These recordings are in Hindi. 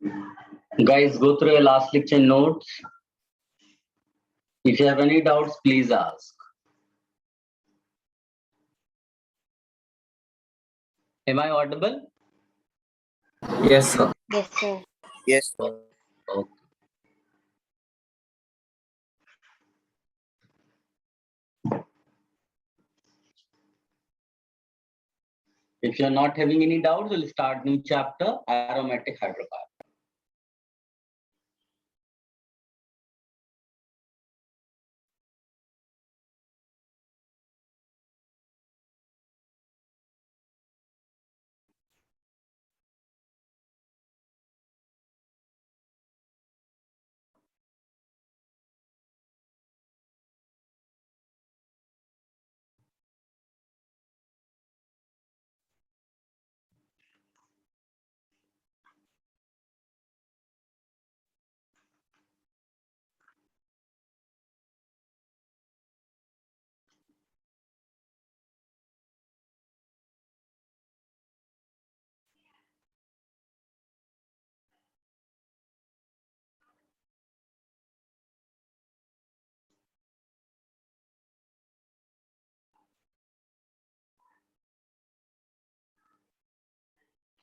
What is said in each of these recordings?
Guys, go through your last lecture notes. If you have any doubts, please ask. Am I audible? Yes, sir. Yes, sir. Yes, sir. Okay. If you're not having any doubts, we'll start new chapter, aromatic hydrocarbon.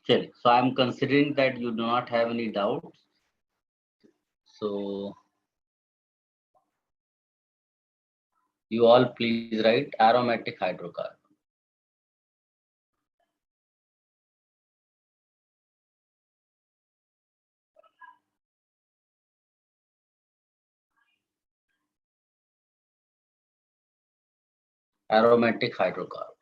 Okay, so I'm considering that you do not have any doubts. So you all please write aromatic hydrocarbon. Aromatic hydrocarbon.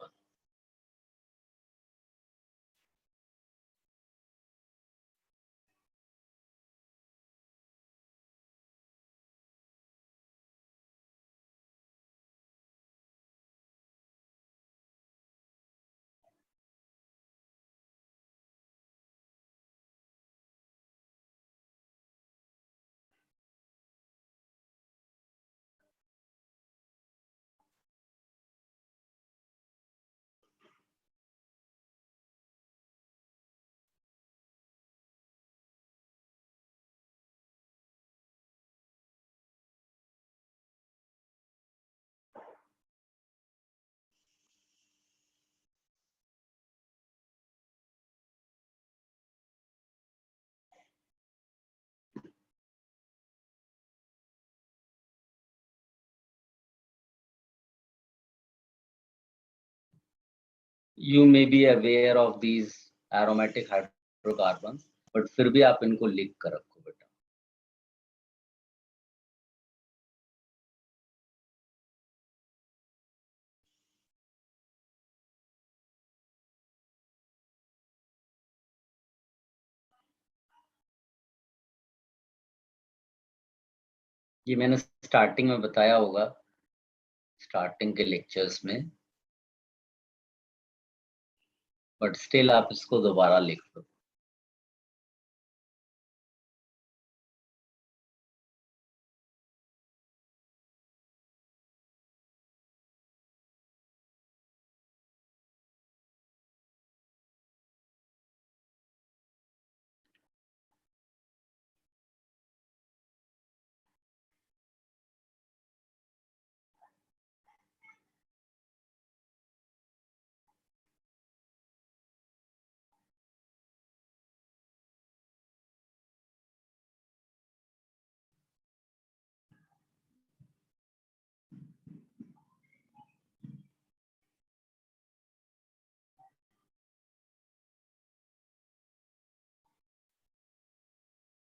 You may be aware of these aromatic hydrocarbons, but फिर भी आप इनको लिख कर रखो बेटा. ये मैंने स्टार्टिंग में बताया होगा, स्टार्टिंग के लेक्चर्स में, बट स्टिल आप इसको दोबारा लिख लो.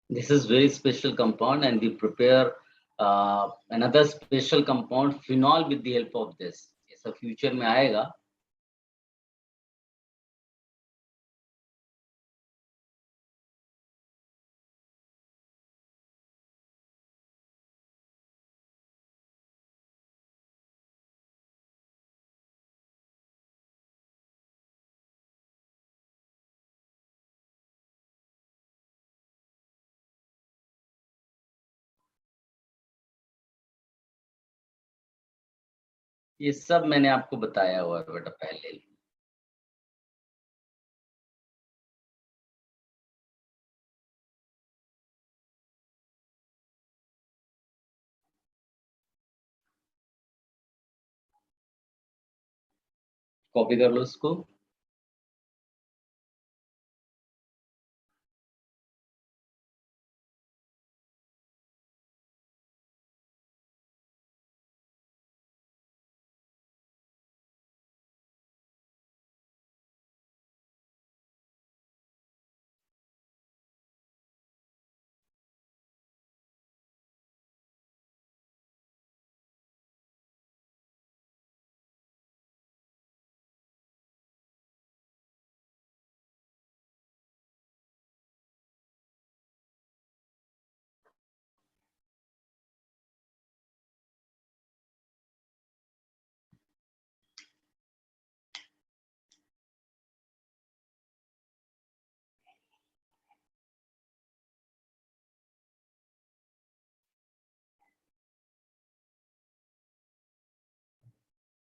This is very special compound, and we prepare another special compound, phenol, with the help of this. ऐसा future में आएगा. ये सब मैंने आपको बताया हुआ है बेटा पहले. कॉपी कर लो इसको।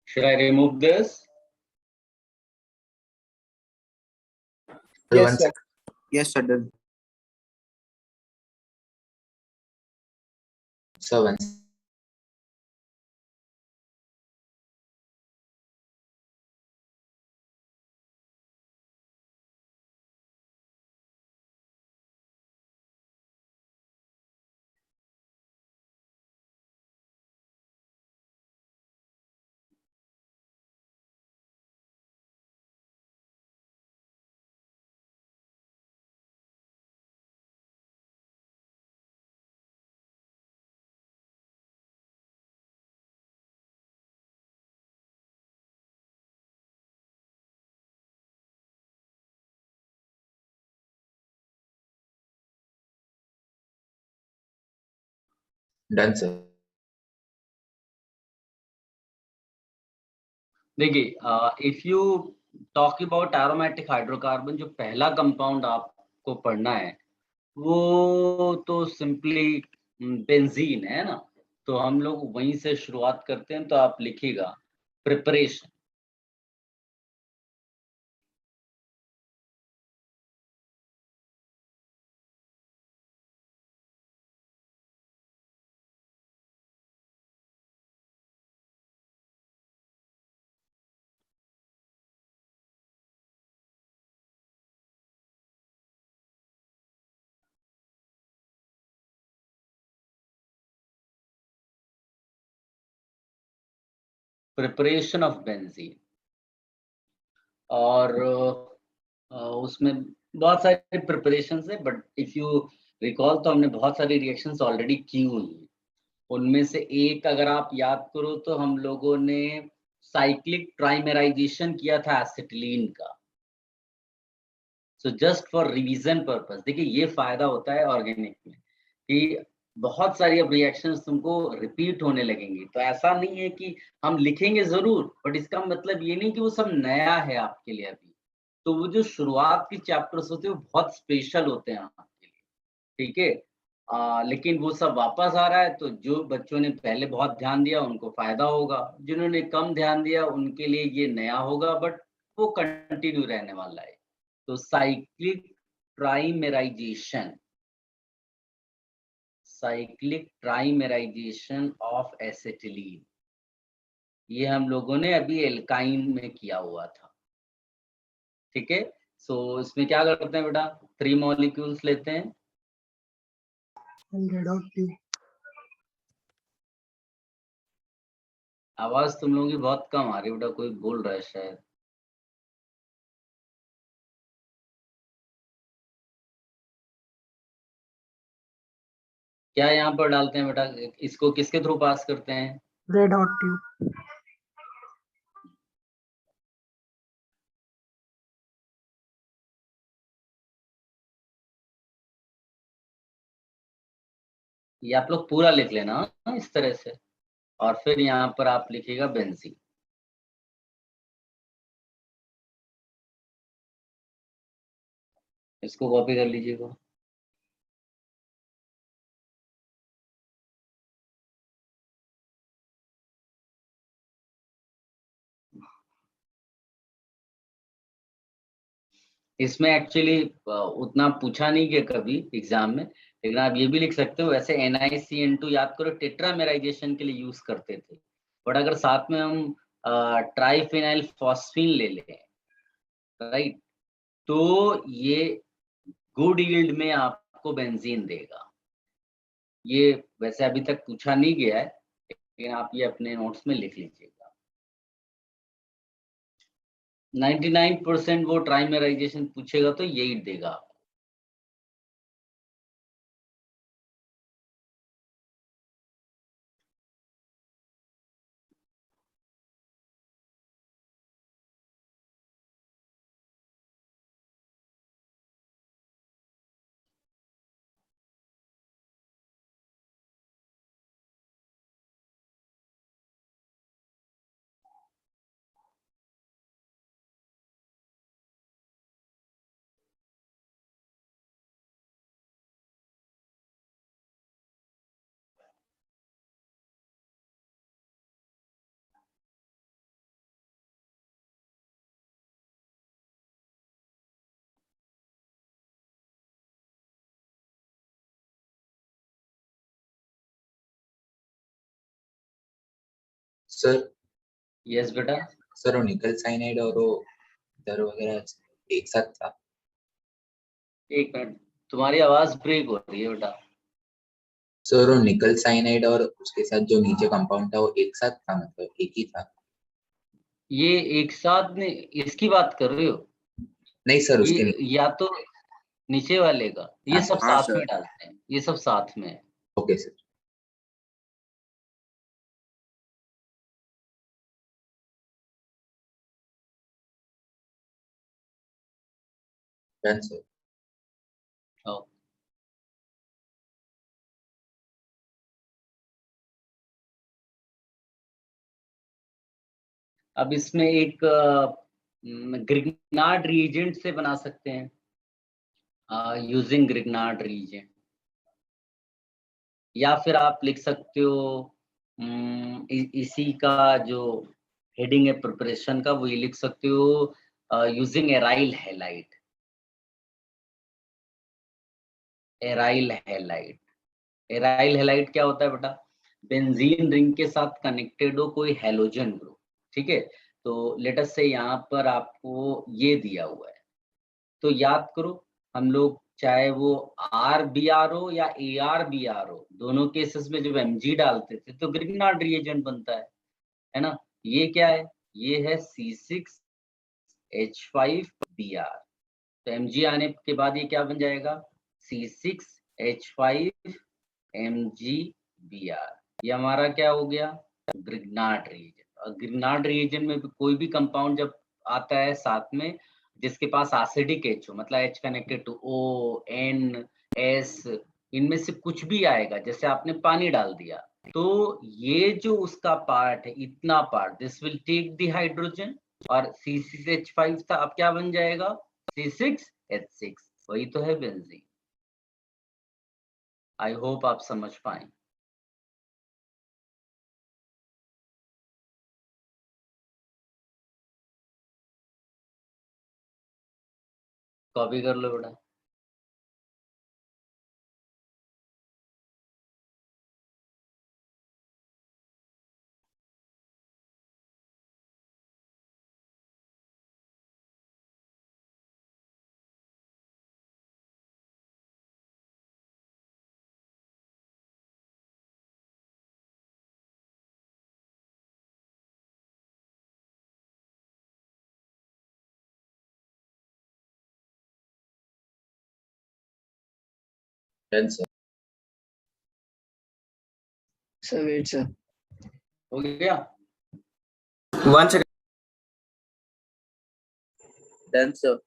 Should I remove this? Yes, sir. Yes, sir. Done. So once done, sir. देखिए, if you talk about aromatic hydrocarbon, जो पहला कंपाउंड आपको पढ़ना है वो तो सिंपली बेंजीन है ना। तो हम लोग वहीं से शुरुआत करते हैं। तो आप लिखिएगा प्रिपरेशन। Preparation of benzene. और उसमें बहुत सारे प्रिपरेशंस है, बट इफ यू रिकॉल तो हमने बहुत सारी रिएक्शंस ऑलरेडी की हुई हैं। उनमें से एक अगर आप याद करो तो हम लोगों ने साइक्लिक ट्राइमेराइजेशन किया था एसिटिलीन का। So just for revision purpose, देखिए ये फायदा होता है ऑर्गेनिक में कि बहुत सारी अब रिएक्शंस तुमको रिपीट होने लगेंगी। तो ऐसा नहीं है कि हम लिखेंगे जरूर, बट इसका मतलब ये नहीं कि वो सब नया है आपके लिए अभी। तो वो जो शुरुआत के चैप्टर्स होते हैं वो बहुत स्पेशल होते हैं आपके लिए, ठीक है। लेकिन वो सब वापस आ रहा है, तो जो बच्चों ने पहले बहुत ध्यान दिया उनको फायदा होगा, जिन्होंने कम ध्यान दिया उनके लिए ये नया होगा, बट वो कंटिन्यू रहने वाला है। तो साइक्लिक ट्राइमेराइजेशन, साइक्लिक ट्राइमेराइजेशन ऑफ एसिटिलीन, ये हम लोगों ने अभी एल्काइन में किया हुआ था, ठीक है। सो इसमें क्या करते हैं बेटा, 3 मॉलिक्यूल्स लेते हैं। आवाज तुम लोगों की बहुत कम आ रही है बेटा, कोई बोल रहा है शायद। क्या यहाँ पर डालते हैं बेटा, इसको किसके थ्रू पास करते हैं? Red hot tube. ये आप लोग पूरा लिख लेना इस तरह से, और फिर यहाँ पर आप लिखिएगा बेंजीन। इसको कॉपी कर लीजिएगा। इसमें एक्चुअली उतना पूछा नहीं गया कभी एग्जाम में, लेकिन आप ये भी लिख सकते हो। वैसे NiCN2 याद करो टेट्रामेराइजेशन के लिए यूज करते थे, बट अगर साथ में हम ट्राइफिनाइल फॉस्फीन ले लें, राइट, तो ये गुड यील्ड में आपको बेंजीन देगा। ये वैसे अभी तक पूछा नहीं गया है, लेकिन आप ये अपने नोट्स में लिख लीजिएगा। 99% वो ट्राइमेराइजेशन पूछेगा तो यही देगा आपको। सर यस बेटा। सर वो निकल साइनाइड और वो दर वगैरह एक साथ था। एक मिनट, तुम्हारी आवाज ब्रेक हो रही है बेटा। सर वो निकल साइनाइड और उसके साथ जो नीचे कंपाउंड था वो एक साथ था, मतलब एक ही था? ये एक साथ में इसकी बात कर रहे हो? नहीं सर, उसके ये नीचे। या तो नीचे वाले का, ये हाँ सब हाँ साथ में सर। डालते हैं, ये सब साथ में है। Okay sir. Done sir. आओ। अब इसमें एक ग्रिग्नार्ड रीएजेंट से बना सकते हैं, यूजिंग ग्रिग्नार्ड रीएजेंट, या फिर आप लिख सकते हो इसी का जो हेडिंग है प्रिपरेशन का, वो ये लिख सकते हो using aryl halide. Aryl halide, aryl halide क्या होता है बेटा? बेंजीन रिंग के साथ कनेक्टेड हो कोई हैलोजन ग्रुप, ठीक है। तो लेट अस से यहाँ पर आपको ये दिया हुआ है, तो याद करो, हम लोग चाहे वो आर बी आर हो या ए आर बी आर हो, दोनों केसेस में जब एमजी डालते थे तो ग्रिग्नार्ड रिएजेंट बनता है ना। ये क्या है? ये है C6H5Br। तो एमजी आने के बाद ये क्या बन जाएगा? C6H5MgBr। ये हमारा क्या हो गया? Grignard reagent. और ग्रिग्नार्ड रिएजेंट में भी कोई भी कंपाउंड जब आता है साथ में जिसके पास एसिडिक H हो, मतलब H connected to O, N, S, इनमें से कुछ भी आएगा, जैसे आपने पानी डाल दिया, तो ये जो उसका पार्ट है, इतना part, this will take the hydrogen, और C6H5 था, अब क्या बन जाएगा? C6H6। वही तो है बेंजीन। आई होप आप समझ पाए। कॉपी कर लो बेटा। Done sir. Sir wait sir. हो गया? One second. Done sir.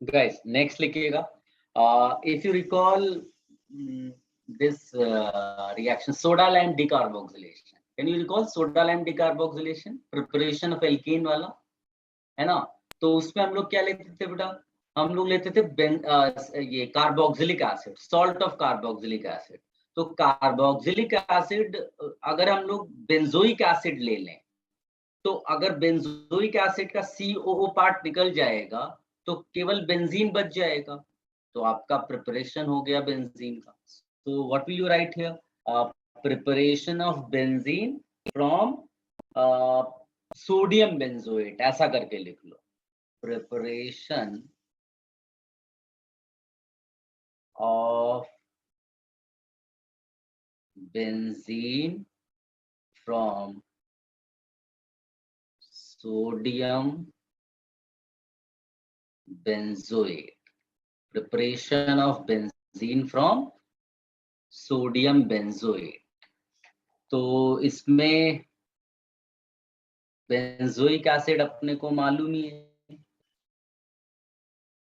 guys next लिखिएगा, if you recall this reaction soda lime decarboxylation, can you recall soda lime decarboxylation, preparation of alkene वाला, है ना? तो उसमें हम लोग क्या लेते थे बेटा, हम लोग लेते थे ये carboxylic acid, salt of carboxylic acid. तो कार्बोक्सिलिक एसिड अगर हम लोग बेंजोइक एसिड ले लें, तो अगर बेंजोइक एसिड का COO पार्ट निकल जाएगा तो केवल बेंजीन बच जाएगा, तो आपका प्रिपरेशन हो गया बेंजीन का। तो what will you write here, preparation of benzene from sodium benzoate, ऐसा करके लिख लो, preparation of benzene from sodium benzoate, preparation of benzene from sodium benzoate। तो इसमें बेंजोइक एसिड अपने को मालूम ही है,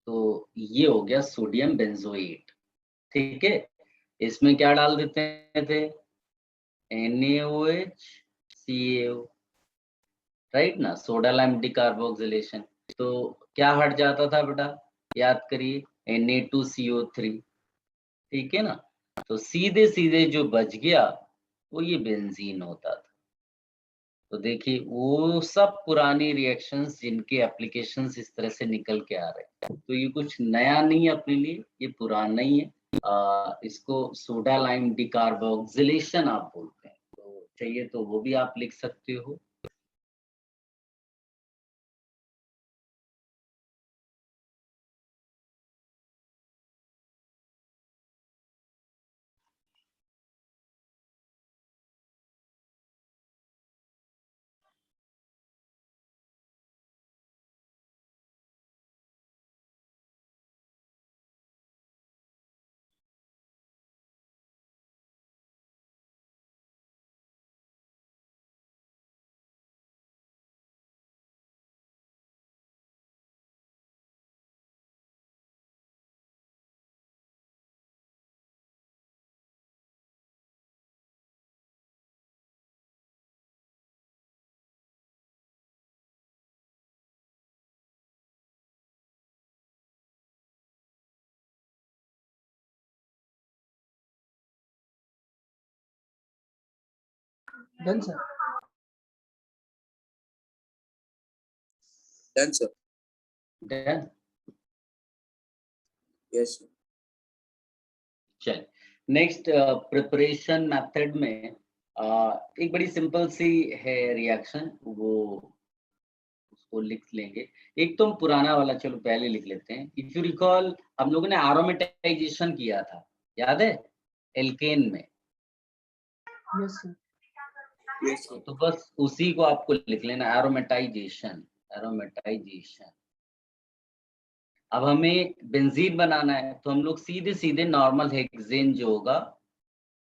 तो ये हो गया सोडियम बेंजोएट, ठीक है। इसमें क्या डाल देते थे, NaOH CaO, राइट ना, सोडा लाइम डिकार्बोक्सिलेशन। तो क्या हट जाता था बेटा, याद करिए, Na2CO3, ठीक है ना। तो सीधे सीधे जो बच गया वो ये बेंजीन होता था। तो देखिए वो सब पुरानी रिएक्शंस जिनके एप्लीकेशंस इस तरह से निकल के आ रहे हैं, तो ये कुछ नया नहीं है अपने लिए, ये पुराना ही है। इसको सोडा लाइम डिकार्बोक्सिलेशन आप बोलते हैं, तो चाहिए तो वो भी आप लिख सकते हो। Done, sir. Done, sir. Done? Yes, sir. चल, नेक्स्ट प्रिपरेशन मेथड में एक बड़ी सिंपल सी है रिएक्शन, वो उसको लिख लेंगे। एक तो हम पुराना वाला चलो पहले लिख लेते हैं। इफ यू रिकॉल, हम लोगों ने एरोमेटाइजेशन किया था, याद है, एल्केन में। Yes, sir. Yes, sir. तो बस उसी को आपको लिख लेना, एरोमेटाइजेशन, एरोमेटाइजेशन। अब हमें बेंजीन बनाना है, तो हम लोग सीधे सीधे नॉर्मल हेक्सेन जो होगा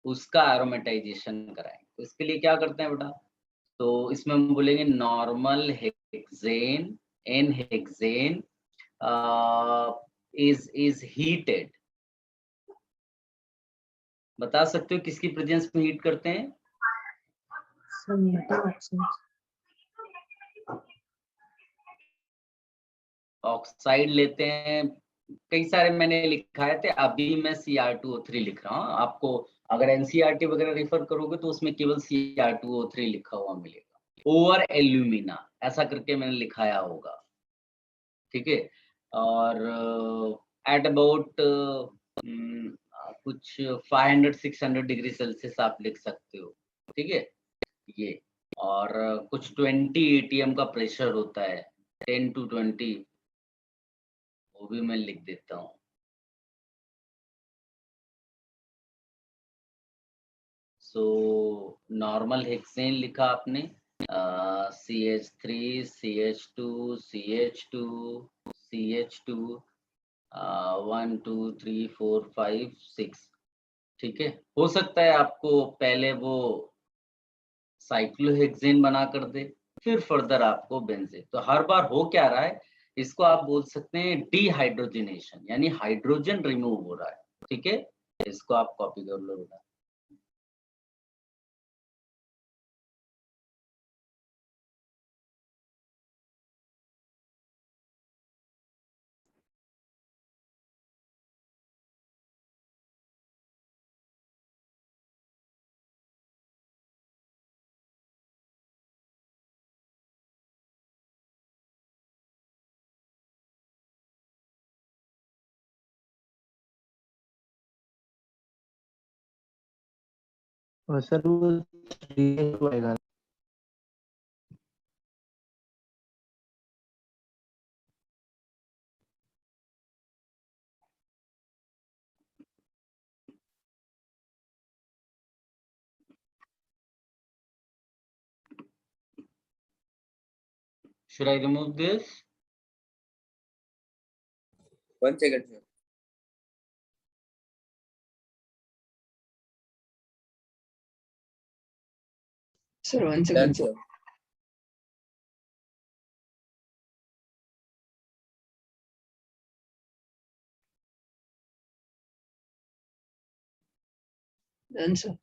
उसका एरोमेटाइजेशन कराएंगे। तो इसके लिए क्या करते हैं बेटा, तो इसमें हम बोलेंगे normal hexane, N hexane is heated। बता सकते हो किसकी प्रेजेंस में हीट करते हैं? Some metal oxides. ऑक्साइड लेते हैं, कई सारे मैंने लिखाए थे, अभी मैं Cr2O3 लिख रहा हूँ। आपको अगर NCERT वगैरह रेफर करोगे तो उसमें केवल Cr2O3 लिखा हुआ मिलेगा, ओवर एल्यूमिना ऐसा करके मैंने लिखाया होगा, ठीक है। और एट अबाउट कुछ 500-600 डिग्री सेल्सियस आप लिख सकते हो, ठीक है ये। और कुछ 20 ATM का प्रेशर होता है, 10 to 20, वो भी मैं लिख देता हूँ। सो नॉर्मल हेक्सेन लिखा आपने, CH3 CH2 CH2 CH2 1 2 3 4 5 6, ठीक है। हो सकता है आपको पहले वो साइक्लोहेक्सेन बना कर दे, फिर फर्दर आपको बेंजीन। तो हर बार हो क्या रहा है, इसको आप बोल सकते हैं डिहाइड्रोजनेशन, यानी हाइड्रोजन रिमूव हो रहा है। ठीक है, इसको आप कॉपी कर लो बेटा। और सर वो 3 आएगा। Should I remove this? 1 second, sir. Sir, 1 Done, second, sir. sir. Done, sir.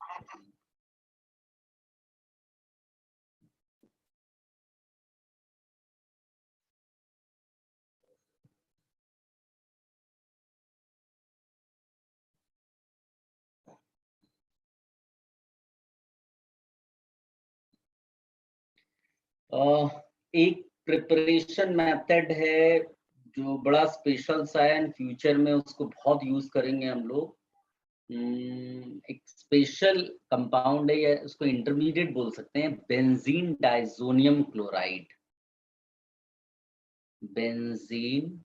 एक प्रिपरेशन मेथड है जो बड़ा स्पेशल सा है, एंड फ्यूचर में उसको बहुत यूज करेंगे हम लोग। एक स्पेशल कंपाउंड है, या उसको इंटरमीडिएट बोल सकते हैं, benzene diazonium chloride. Benzene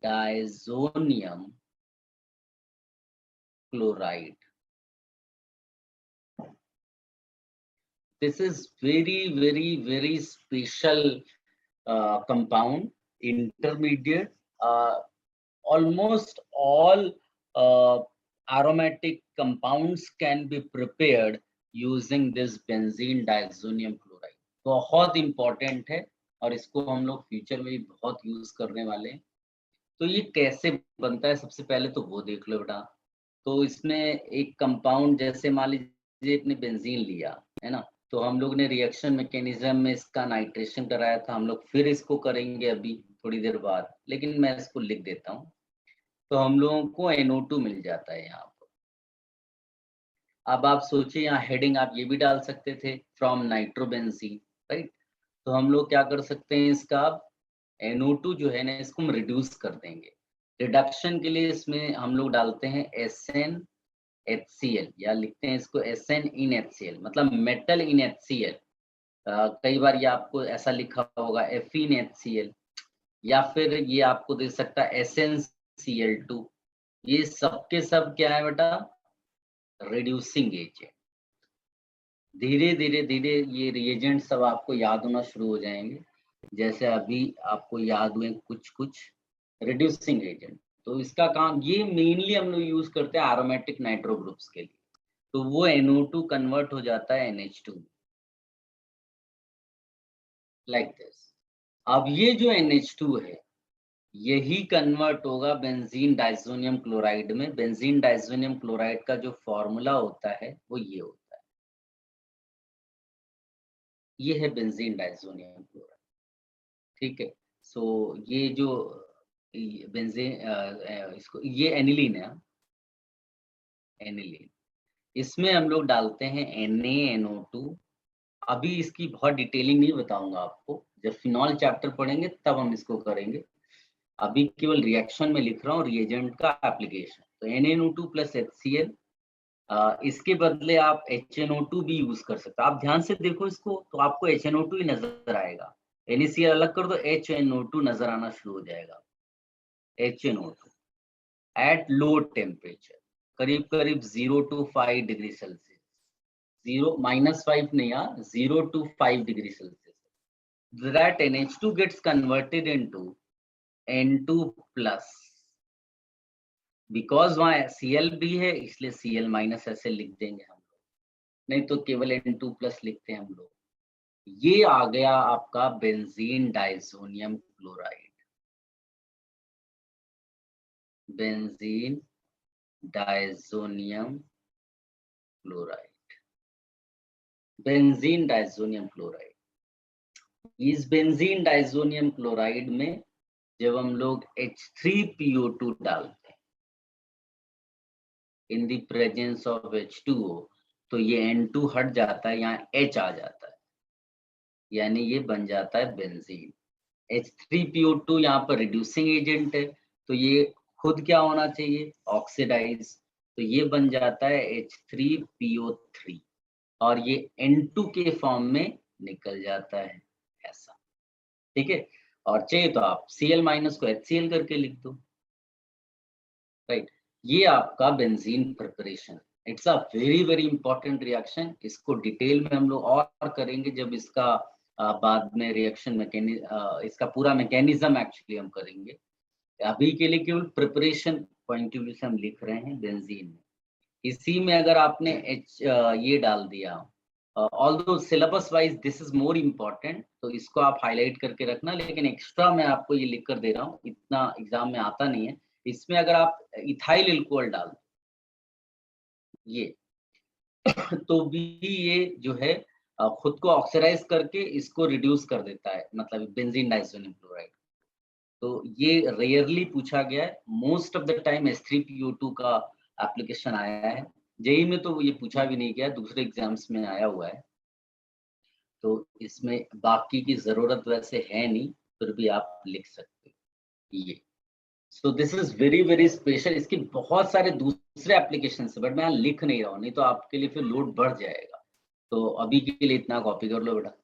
diazonium chloride. This is very special compound, intermediate. Almost all aromatic compounds can be prepared using this benzene diazonium chloride. बहुत important है और इसको हम लोग फ्यूचर में भी बहुत यूज करने वाले हैं। तो ये कैसे बनता है, सबसे पहले तो वो देख लो बेटा। तो इसमें एक कंपाउंड, जैसे मान लीजिए आपने बेंजीन लिया है ना, तो हम लोग ने रिएक्शन मैकेनिज्म में इसका नाइट्रेशन कराया था, हम लोग फिर इसको करेंगे अभी थोड़ी देर बाद, लेकिन मैं इसको लिख देता हूँ। तो हम लोगों को NO2 मिल जाता है यहाँ पर। अब आप सोचिए, यहाँ हेडिंग आप ये भी डाल सकते थे, फ्रॉम नाइट्रोबेंजीन, राइट। तो हम लोग क्या कर सकते हैं, इसका NO2 जो है ना, इसको हम रिड्यूस कर देंगे। रिडक्शन के लिए इसमें हम लोग डालते हैं SnHCl, या लिखते हैं इसको SN in HCl, मतलब मेटल इन HCl। कई बार ये आपको ऐसा लिखा होगा Fe in HCl, या फिर ये आपको दे सकता है SnCl2। ये सब के सब क्या है बेटा, रिड्यूसिंग एजेंट। धीरे धीरे ये रिएजेंट सब आपको याद होना शुरू हो जाएंगे, जैसे अभी आपको याद हुए कुछ रिड्यूसिंग एजेंट। तो इसका काम ये मेनली हम लोग यूज करते हैं एरोमेटिक नाइट्रो ग्रुप्स के लिए। तो वो NO2 कन्वर्ट हो जाता है NH2, लाइक दिस। अब ये जो NH2 है, यही कन्वर्ट होगा बेंजीन डाइजोनियम क्लोराइड में। बेंजीन डाइजोनियम क्लोराइड का जो फॉर्मूला होता है वो ये होता है, ये है बेंजीन डाइजोनियम क्लोराइड। ठीक है, सो ये जो बेंजीन, इसको ये एनिलीन है, एनिलीन। इसमें हम लोग डालते हैं NaNO2। अभी इसकी बहुत डिटेलिंग नहीं बताऊंगा आपको, जब फिनॉल चैप्टर पढ़ेंगे तब हम इसको करेंगे। अभी केवल रिएक्शन में लिख रहा हूँ, रिएजेंट का एप्लीकेशन। तो NaNO2 प्लस HCl, इसके बदले आप HNO2 भी यूज कर सकते हो। आप ध्यान से देखो इसको, तो आपको HNO2 ही नजर आएगा। NaCl अलग कर दो, HNO2 नजर आना शुरू हो जाएगा। HNO2 एट लो टेम्परेचर, करीब 0 to 5 डिग्री सेल्सियस। 0 -5 नहीं, 0 to 5 degree Celsius. That NH2 gets converted into N2 plus, because वहाँ Cl भी है, इसलिए Cl- ऐसे लिख देंगे हम लोग, नहीं तो केवल N2 प्लस लिखते हैं हम लोग। ये आ गया आपका benzene diazonium chloride, benzene diazonium chloride, benzene diazonium chloride. इस बेंजीन डाइजोनियम क्लोराइड में जब हम लोग H3PO2 डालते हैं in the presence of H2O, तो ये N2 हट जाता है, यहाँ H आ जाता है, यानी ये बन जाता है बेंजीन। H3PO2 यहाँ पर रिड्यूसिंग एजेंट है, तो ये खुद क्या होना चाहिए, ऑक्सीडाइज, तो ये बन जाता है H3PO3 और ये N2 के फॉर्म में निकल जाता है ऐसा, ठीक है। और चाहिए तो आप Cl- को HCl करके लिख दो, राइट। ये आपका benzene preparation, it's a very very important reaction. इसको डिटेल में हम लोग और करेंगे जब इसका बाद में रिएक्शन इसका पूरा मैकेनिज्म एक्चुअली हम करेंगे। अभी के लिए केवल प्रिपरेशन पॉइंट ऑफ व्यू से हम लिख रहे हैं बेंजीन में। इसी में अगर आपने ये डाल दिया, although syllabus wise this is more important, तो इसको आप हाईलाइट करके रखना, लेकिन एक्स्ट्रा मैं आपको ये लिख कर दे रहा हूँ, इतना एग्जाम में आता नहीं है। इसमें अगर आप इथाइल अल्कोहल डाल ये तो भी ये जो है खुद को ऑक्सीडाइज करके इसको रिड्यूस कर देता है, मतलब बेंजीन डाइजोनियम क्लोराइड। तो ये रेयरली पूछा गया है, most of the time H3PO2 का एप्लीकेशन आया है। जेई में तो ये पूछा भी नहीं गया, दूसरे एग्जाम्स में आया हुआ है, तो इसमें बाकी की जरूरत वैसे है नहीं, फिर भी आप लिख सकते हो ये। So this is very very special. इसके बहुत सारे दूसरे एप्लीकेशन है, बट मैं लिख नहीं रहा हूँ, नहीं तो आपके लिए फिर लोड बढ़ जाएगा। तो अभी के लिए इतना कॉपी कर लो बेटा।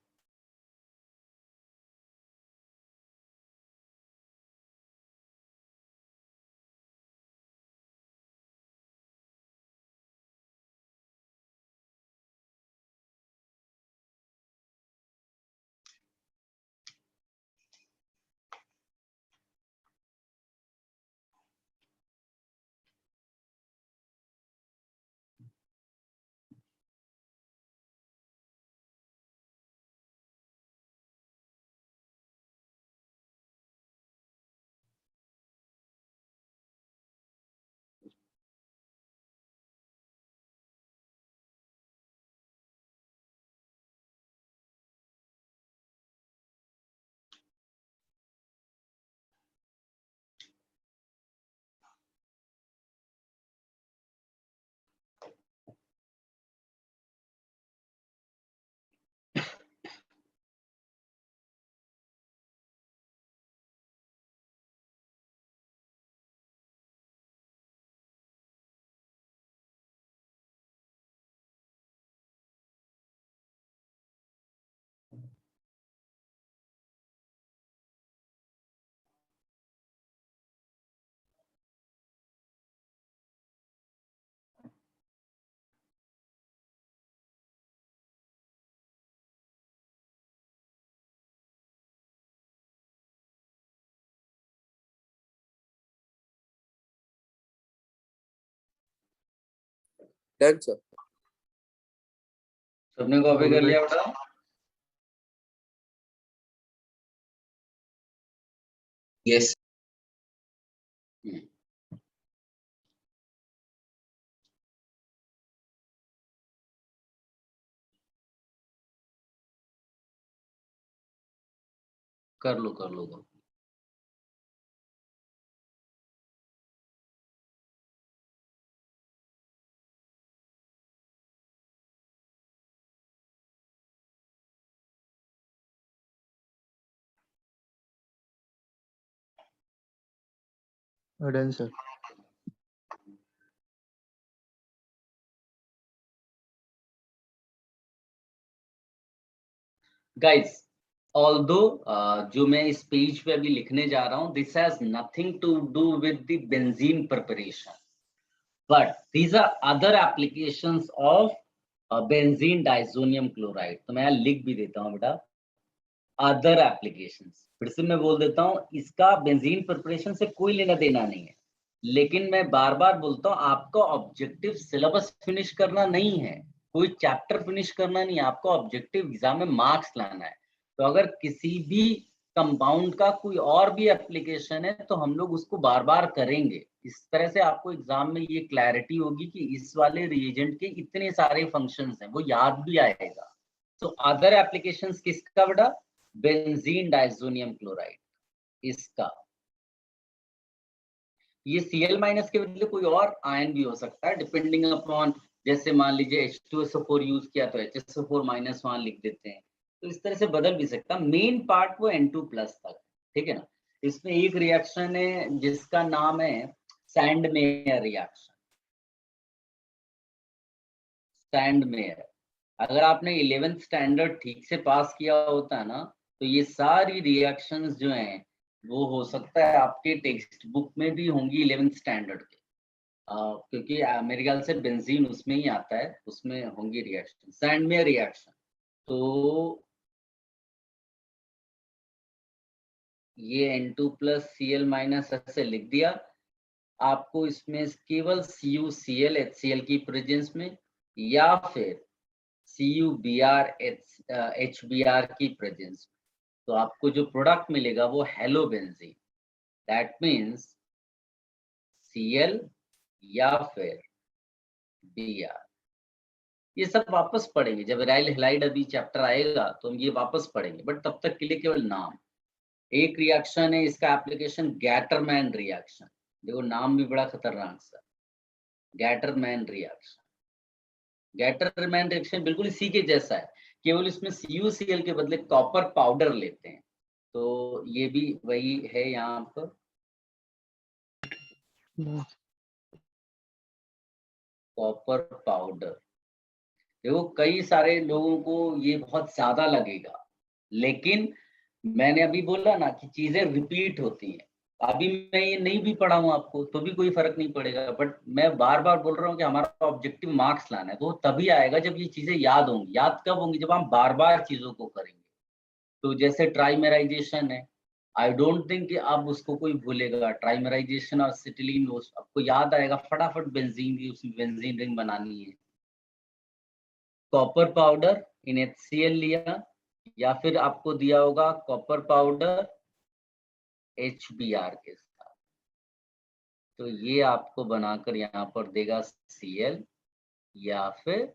Done, sir. सबने कॉपी कर लिया बेटा? यस। कर लो कर लो। Done, sir. गाइस, ऑल्दो जो मैं इस पेज पे अभी लिखने जा रहा हूँ, this has nothing to do with the benzene preparation, but these are other applications of benzene diazonium chloride. तो मैं लिख भी देता हूँ बेटा, अदर एप्लीकेशंस। फिर से मैं बोल देता हूँ, इसका बेंजीन प्रिपरेशन से कोई लेना देना नहीं है, लेकिन मैं बार बार बोलता हूँ, आपका ऑब्जेक्टिव सिलेबस फिनिश करना नहीं है, कोई चैप्टर फिनिश करना नहीं है, आपको ऑब्जेक्टिव एग्जाम में मार्क्स लाना है। तो अगर किसी भी कंपाउंड का कोई और भी एप्लीकेशन है तो हम लोग उसको बार बार करेंगे। इस तरह से आपको एग्जाम में ये क्लैरिटी होगी कि इस वाले रिएजेंट के इतने सारे फंक्शंस हैं, वो याद भी आएगा। तो अदर एप्लीकेशंस किसका बेटा? बेंजीन डाइजोनियम क्लोराइड, इसका। ये Cl माइनस के बदले कोई और आयन भी हो सकता है, डिपेंडिंग अपॉन, जैसे मान लीजिए H2SO4 यूज किया तो HSO4 माइनस वहां लिख देते हैं। तो इस तरह से बदल भी सकता। मेन पार्ट वो N2 प्लस तक, ठीक है ना। इसमें एक रिएक्शन है जिसका नाम है सैंडमेयर रिएक्शन। सैंडमेयर, अगर आपने 11th स्टैंडर्ड ठीक से पास किया होता है ना, तो ये सारी रिएक्शंस जो हैं वो हो सकता है आपके टेक्स्ट बुक में भी होंगी 11th स्टैंडर्ड के। क्योंकि मेरे ख्याल से बेंजीन उसमें ही आता है, उसमें होंगी रिएक्शन, सैंडमेयर रिएक्शन। तो ये N2 प्लस Cl माइनस ऐसे लिख दिया। आपको इसमें केवल CuCl HCl की प्रेजेंस में या फिर CuBr HBr की प्रेजेंस में, तो आपको जो प्रोडक्ट मिलेगा वो हेलोबेंजीन। दैट मीन्स Cl या फिर Br। ये सब वापस पढ़ेंगे जब एराइल हैलाइड अभी चैप्टर आएगा तो हम ये वापस पढ़ेंगे, बट तब तक के लिए केवल नाम। एक रिएक्शन है, इसका एप्लीकेशन गैटरमैन रिएक्शन। देखो नाम भी बड़ा खतरनाक सा, गैटरमैन रिएक्शन। गैटरमैन रिएक्शन बिल्कुल इसी के जैसा है, केवल इसमें CuCl के बदले कॉपर पाउडर लेते हैं। तो ये भी वही है यहाँ पर, कॉपर पाउडर। देखो कई सारे लोगों को ये बहुत ज्यादा लगेगा, लेकिन मैंने अभी बोला ना कि चीजें रिपीट होती हैं। अभी मैं ये नहीं भी पढ़ा हूँ आपको तो भी कोई फर्क नहीं पड़ेगा, बट मैं बार बार बोल रहा हूँ कि हमारा ऑब्जेक्टिव मार्क्स लाना है। तो तभी आएगा जब ये चीजें याद होंगी। याद कब होंगी? जब हम बार बार चीजों को करेंगे। तो जैसे ट्राइमेराइजेशन है, आई डोंट थिंक कि अब उसको कोई भूलेगा। ट्राइमेराइजेशन और सिटिलीन, आपको याद आएगा फटाफट, बेंजीन की उसमें बेंजीन रिंग बनानी है। कॉपर पाउडर इन HCl लिया, या फिर आपको दिया होगा कॉपर पाउडर HBr के साथ, तो ये आपको बनाकर यहाँ पर देगा Cl या फिर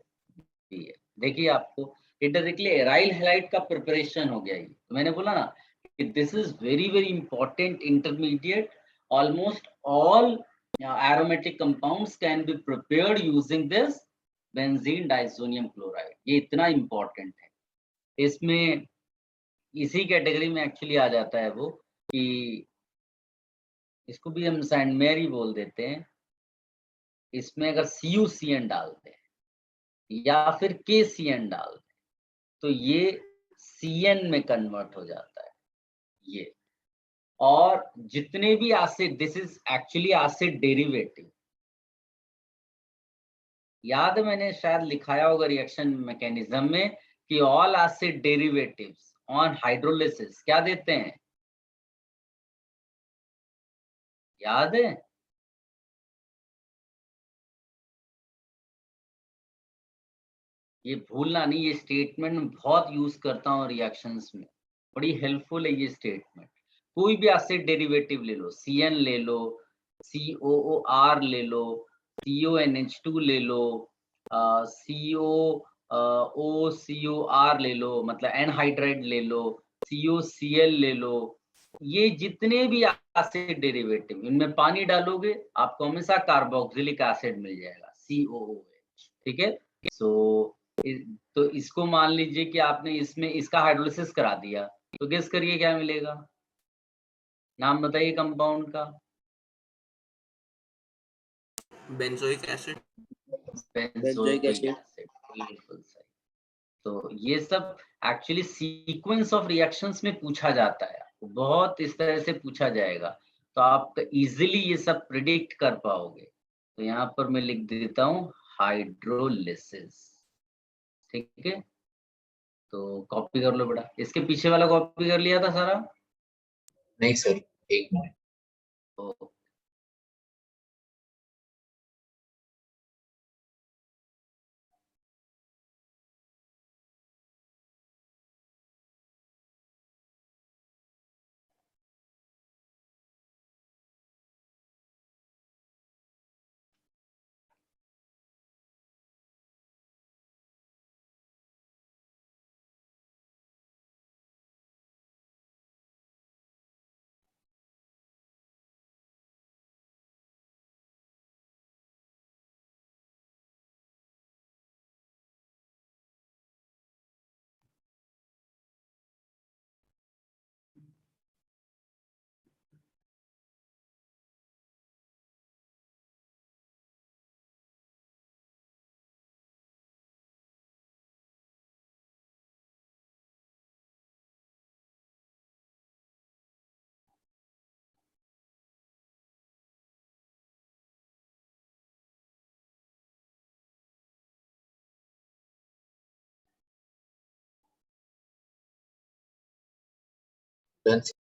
Br। देखिए आपको ये डायरेक्टली एराइल हैलाइड का प्रिपरेशन हो गया। ये तो मैंने बोला ना कि this is very very important intermediate. Almost all aromatic compounds can be prepared using this benzene diazonium chloride. ये इतना इंपॉर्टेंट है। इसमें इसी कैटेगरी में एक्चुअली आ जाता है वो कि इसको भी हम सैंडमेयर ही बोल देते हैं। इसमें अगर CuCN डालते हैं या फिर KCN डालते हैं तो ये CN में कन्वर्ट हो जाता है ये। और जितने भी acid, this is actually acid derivative. याद है मैंने शायद लिखाया होगा रिएक्शन मैकेनिज्म में कि all acid derivatives on hydrolysis क्या देते हैं, याद है? ये भूलना नहीं, ये स्टेटमेंट मैं बहुत यूज करता हूँ रिएक्शंस में, बड़ी हेल्पफुल है ये स्टेटमेंट। कोई भी एसिड डेरिवेटिव ले लो, CN ले लो, COOR ले लो, CONH2 ले लो, COOR ले लो, मतलब एनहाइड्राइड ले लो, COCl ले लो। ये जितने भी एसिड डेरिवेटिव, इनमें पानी डालोगे आपको हमेशा कार्बोक्सिलिक एसिड मिल जाएगा, COOH। ठीक है। सो तो इसको मान लीजिए कि आपने इसमें इसका हाइड्रोलिसिस करा दिया, तो गेस करिए क्या मिलेगा? नाम बताइए कंपाउंड का। Benzoic acid. बेंजोइक एसिड, बिल्कुल सही। तो ये सब एक्चुअली सीक्वेंस ऑफ रिएक्शंस में पूछा जाता है, बहुत इस तरह से पूछा जाएगा तो आप इजीली ये सब प्रिडिक्ट कर पाओगे। तो यहाँ पर मैं लिख देता हूँ हाइड्रोलिसिस। ठीक है, तो कॉपी कर लो बेटा। इसके पीछे वाला कॉपी कर लिया था सारा? नहीं सर, एक मिनट। तो Done, sir.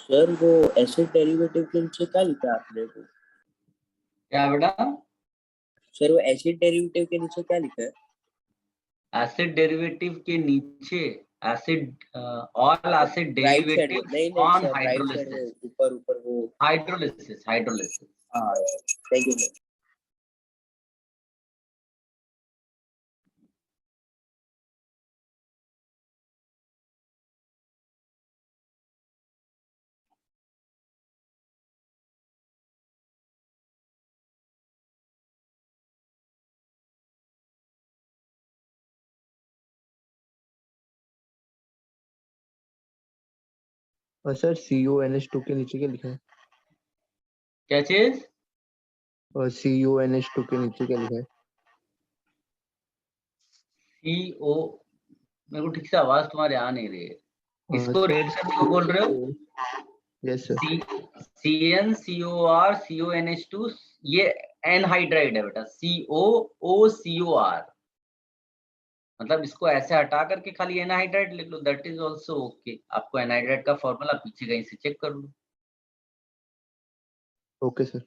सर वो एसिड डेरिवेटिव के नीचे क्या लिखा है आपने को? क्या बेटा? सर वो एसिड डेरिवेटिव के नीचे क्या लिखा है? एसिड डेरिवेटिव के नीचे acid all acid right side derivative नहीं on sir, right side hydrolysis. ऊपर ऊपर वो हाइड्रोलिसिस हाँ, थैंक यू सर। और सर CuNH2 के नीचे क्या लिखा है? क्या चीज? और CuNH2 के नीचे क्या लिखा है? CO, मेरे को ठीक से आवाज तुम्हारी आ नहीं रही है। इसको सर, रिएक्शन क्यों बोल रहे हो? Yes sir. CnCOR CONH2 ये एनहाइड्राइड है बेटा, COOCOR, मतलब इसको ऐसे हटा करके खाली एनहाइड्राइड लिख लो, दैट इज आल्सो ओके। आपको एनहाइड्राइड का फॉर्मूला पीछे कहीं से चेक कर लो। Okay sir.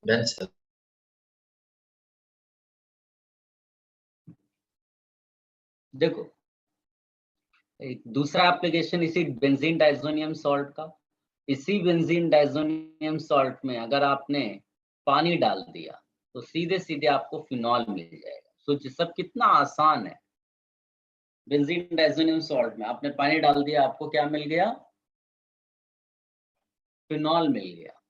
Done, sir. देखो एक दूसरा एप्लीकेशन इसी बेंजीन डाइजोनियम सॉल्ट का। इसी बेंजीन डाइजोनियम सॉल्ट में अगर आपने पानी डाल दिया तो सीधे सीधे आपको फिनॉल मिल जाएगा। सोचिए सब कितना आसान है। बेंजीन डाइजोनियम सॉल्ट में आपने पानी डाल दिया, आपको क्या मिल गया? फिनॉल मिल गया।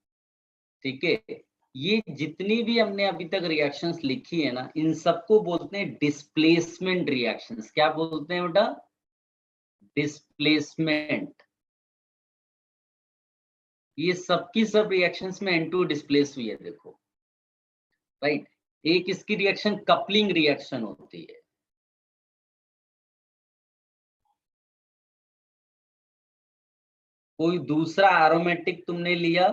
ठीक है, ये जितनी भी हमने अभी तक रिएक्शंस लिखी है ना, इन सबको बोलते हैं डिस्प्लेसमेंट रिएक्शंस। क्या बोलते हैं बेटा? डिस्प्लेसमेंट। ये सबकी सब रिएक्शंस में N2 डिस्प्लेस हुई है, देखो राइट। एक इसकी रिएक्शन कपलिंग रिएक्शन होती है। कोई दूसरा एरोमेटिक तुमने लिया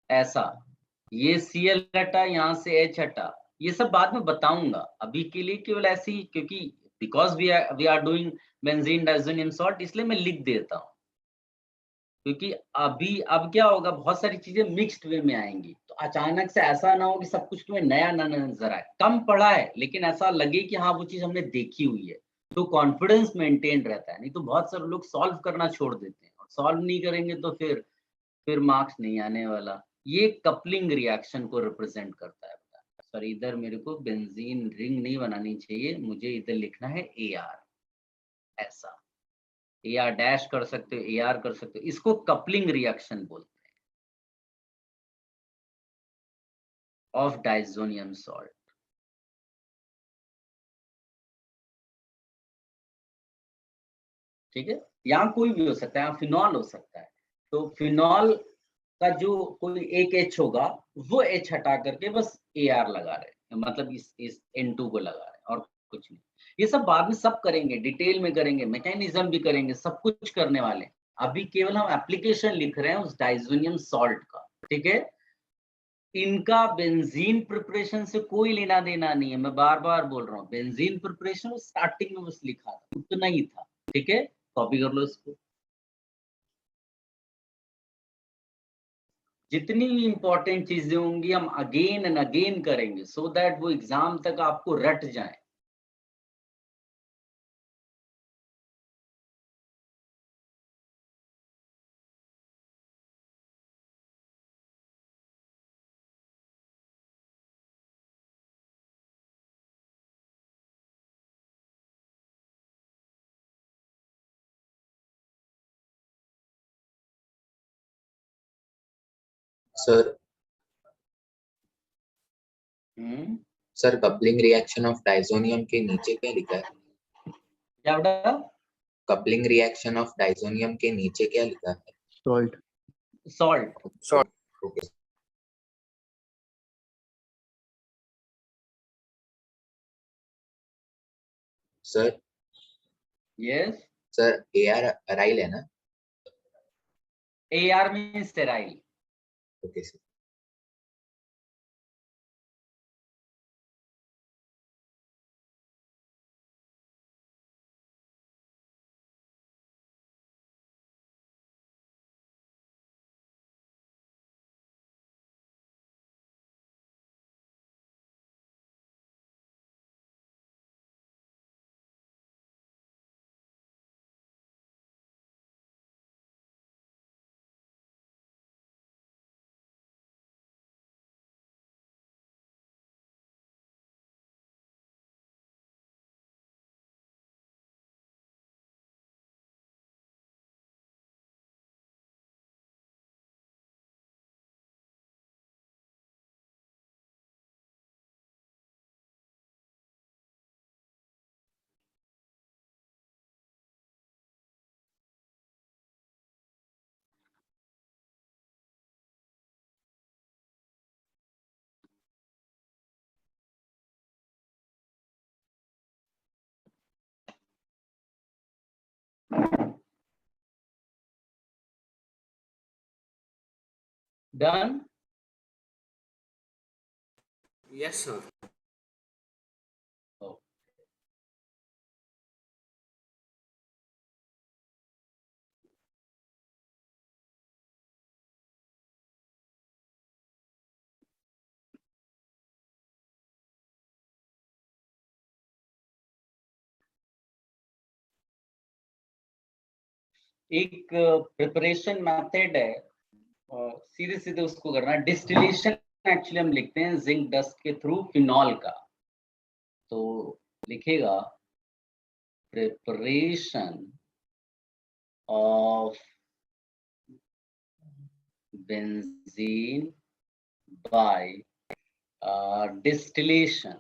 ऐसा, ये Cl हटा, यहाँ से H हटा, ये सब बाद में बताऊंगा। अभी के लिए केवल ऐसे ही, क्योंकि because we are doing benzene diazonium salt, इसलिए मैं लिख देता हूँ। क्योंकि अभी अब क्या होगा, बहुत सारी चीजें मिक्स्ड वे में आएंगी, तो अचानक से ऐसा ना हो कि सब कुछ तुम्हें नया ना नजर आए। कम पढ़ा है लेकिन ऐसा लगे कि हाँ वो चीज हमने देखी हुई है, तो कॉन्फिडेंस मेंटेन रहता है। नहीं तो बहुत सारे लोग सॉल्व करना छोड़ देते हैं, और सॉल्व नहीं करेंगे तो फिर मार्क्स नहीं आने वाला। ये कपलिंग रिएक्शन को रिप्रेजेंट करता है। सॉरी, इधर मेरे को बेंजीन रिंग नहीं बनानी चाहिए, मुझे इधर लिखना है AR। ऐसा AR डैश कर सकते हो, AR कर सकते हो, इसको कपलिंग रिएक्शन बोलते हैं ऑफ डाइजोनियम सॉल्ट। ठीक है, यहाँ कोई भी हो सकता है, यहाँ फिनॉल हो सकता है। तो फिनॉल का जो कोई एक H होगा, वो H हटा करके बस AR लगा रहे हैं, मतलब इस N2 को लगा रहे हैं, और कुछ नहीं। ये सब बाद में सब करेंगे, डिटेल में करेंगे, मैकेनिज्म भी करेंगे, सब कुछ करने वाले हैं। अभी केवल हम एप्लीकेशन लिख रहे हैं उस डाइजोनियम सॉल्ट का। ठीक है, इनका बेंजीन प्रिपरेशन से कोई लेना देना नहीं है, मैं बार बार बोल रहा हूँ। बेंजीन प्रिपरेशन स्टार्टिंग में बस लिखा था, उतना ही था। ठीक है, कॉपी कर लो इसको। जितनी भी इंपॉर्टेंट चीजें होंगी हम अगेन एंड अगेन करेंगे, सो दैट वो एग्जाम तक आपको रट जाए। Sir sir coupling reaction of diazonium के नीचे क्या लिखा है? क्या बेटा? कपलिंग रिएक्शन ऑफ डाइजोनियम के नीचे क्या लिखा है? Salt. Salt. Okay sir. Yes, sir AR aryl है ना? AR means sterile. Okay sir. Done. Yes, sir. एक प्रिपरेशन मेथड है, सीधे सीधे उसको करना। डिस्टिलेशन एक्चुअली हम लिखते हैं जिंक डस्ट के थ्रू फिनॉल का। तो लिखेगा preparation of benzene by distillation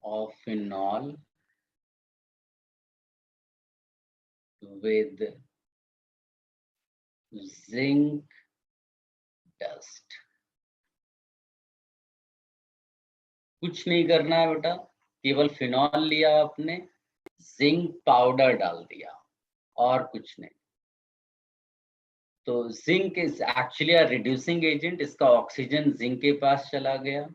of phenol with zinc dust। कुछ नहीं करना है बेटा, केवल फिनॉल लिया आपने, जिंक पाउडर डाल दिया और कुछ नहीं। तो zinc is actually a reducing agent, इसका ऑक्सीजन जिंक के पास चला गया,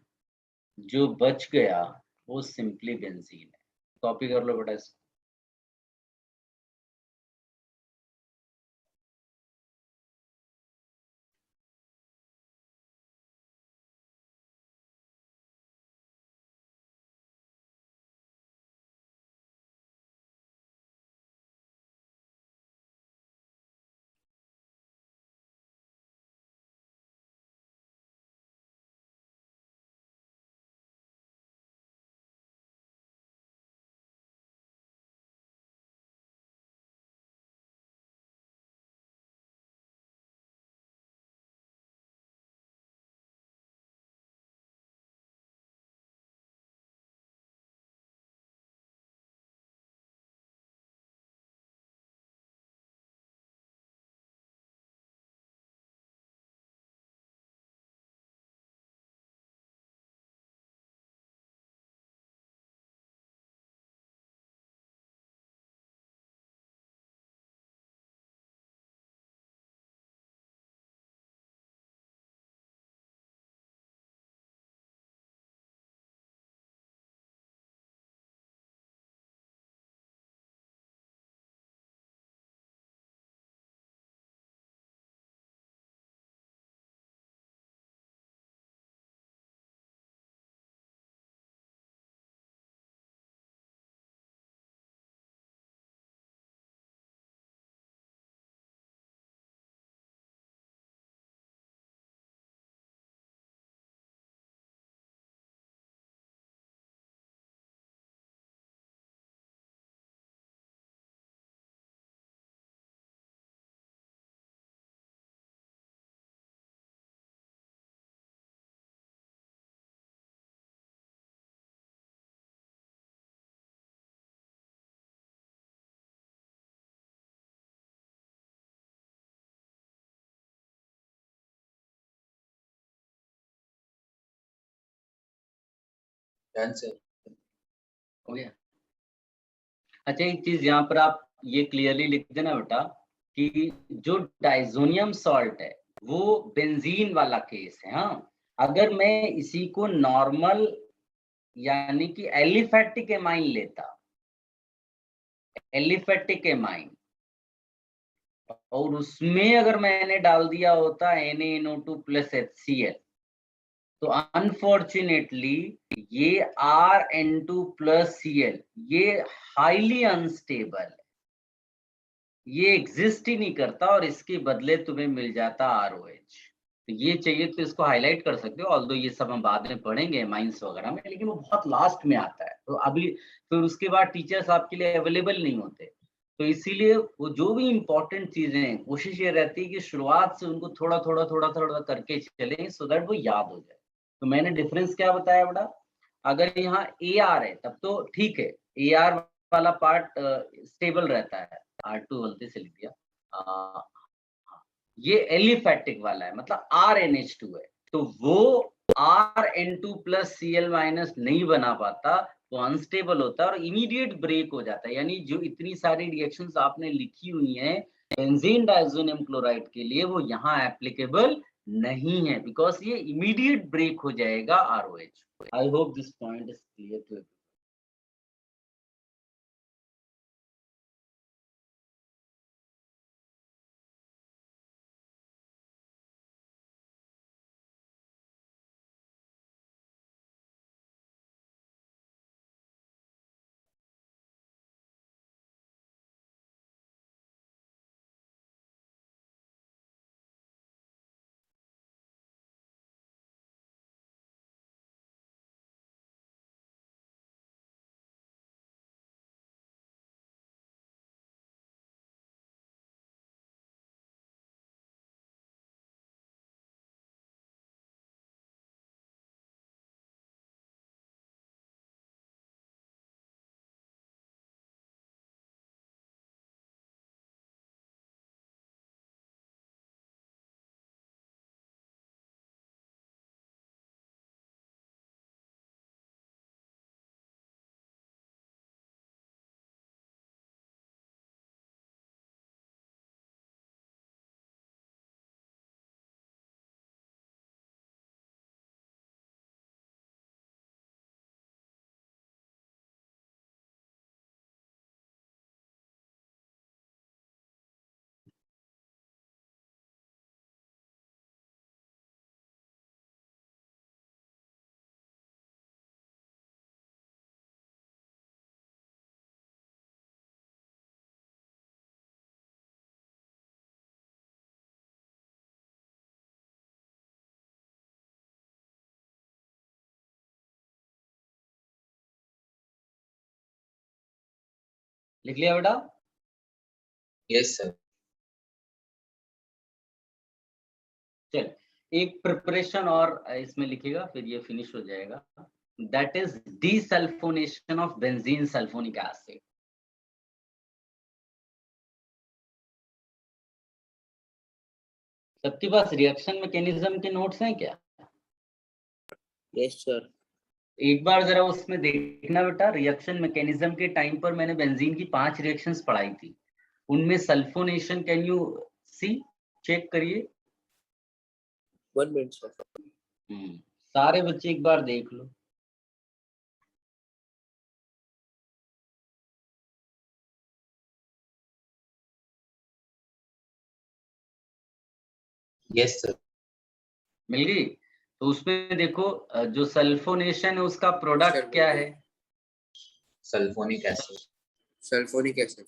जो बच गया वो सिंपली बेंजीन है। कॉपी कर लो बेटा इसको। Done sir. हो गया। अच्छा, एक चीज यहाँ पर आप ये क्लियरली लिख देना बेटा कि जो डाइजोनियम सॉल्ट है वो बेंजीन वाला केस है। हाँ, अगर मैं इसी को नॉर्मल यानी कि एलिफेटिक एमाइन लेता, एलिफेटिक एमाइन, और उसमें अगर मैंने डाल दिया होता NaNO2 प्लस HCl, तो अनफॉर्चुनेटली ये Rn2 प्लस Cl ये हाईली अनस्टेबल है, ये एग्जिस्ट ही नहीं करता और इसके बदले तुम्हें मिल जाता ROH। तो ये चाहिए तो इसको हाईलाइट कर सकते हो, ऑल्दो ये सब हम बाद में पढ़ेंगे माइंस वगैरह में, लेकिन वो बहुत लास्ट में आता है। तो अभी फिर उसके बाद टीचर्स आपके लिए अवेलेबल नहीं होते, तो इसीलिए वो जो भी इंपॉर्टेंट चीजें हैं कोशिश ये रहती है कि शुरुआत से उनको थोड़ा थोड़ा थोड़ा थोड़ा करके चलें, सो दैट वो याद हो जाए। तो मैंने डिफरेंस क्या बताया बेटा, अगर यहाँ AR है तब तो ठीक है, AR वाला पार्ट स्टेबल रहता है, R2 गलती से लिख दिया, ये एलिफेटिक वाला है मतलब RnH2 है, तो वो Rn2 प्लस Cl माइनस नहीं बना पाता, वो अनस्टेबल होता है और इमीडिएट ब्रेक हो जाता है। यानी जो इतनी सारी रिएक्शंस आपने लिखी हुई हैं बेंजीन डाइजोनियम क्लोराइड के लिए, वो यहाँ एप्लीकेबल नहीं है, बिकॉज ये इमीडिएट ब्रेक हो जाएगा ROH। I hope this point is clear to. लिख लिया बेटा? Yes sir. चल, एक प्रिपरेशन और इसमें लिखेगा, फिर ये फिनिश हो जाएगा। That is desulfonation of benzene sulfonic acid. सबके पास रिएक्शन मैकेनिज्म के नोट्स हैं क्या? Yes sir. एक बार जरा उसमें देखना बेटा, रिएक्शन मैकेनिज्म के टाइम पर मैंने बेंजीन की 5 रिएक्शंस पढ़ाई थी, उनमें sulphonation can you see, check करिए। 1 मिनट सर। सारे बच्चे एक बार देख लो। Yes sir. मिल गई? तो उसमें देखो जो सल्फोनेशन है उसका प्रोडक्ट क्या है? Sulphonic acid. Sulphonic acid.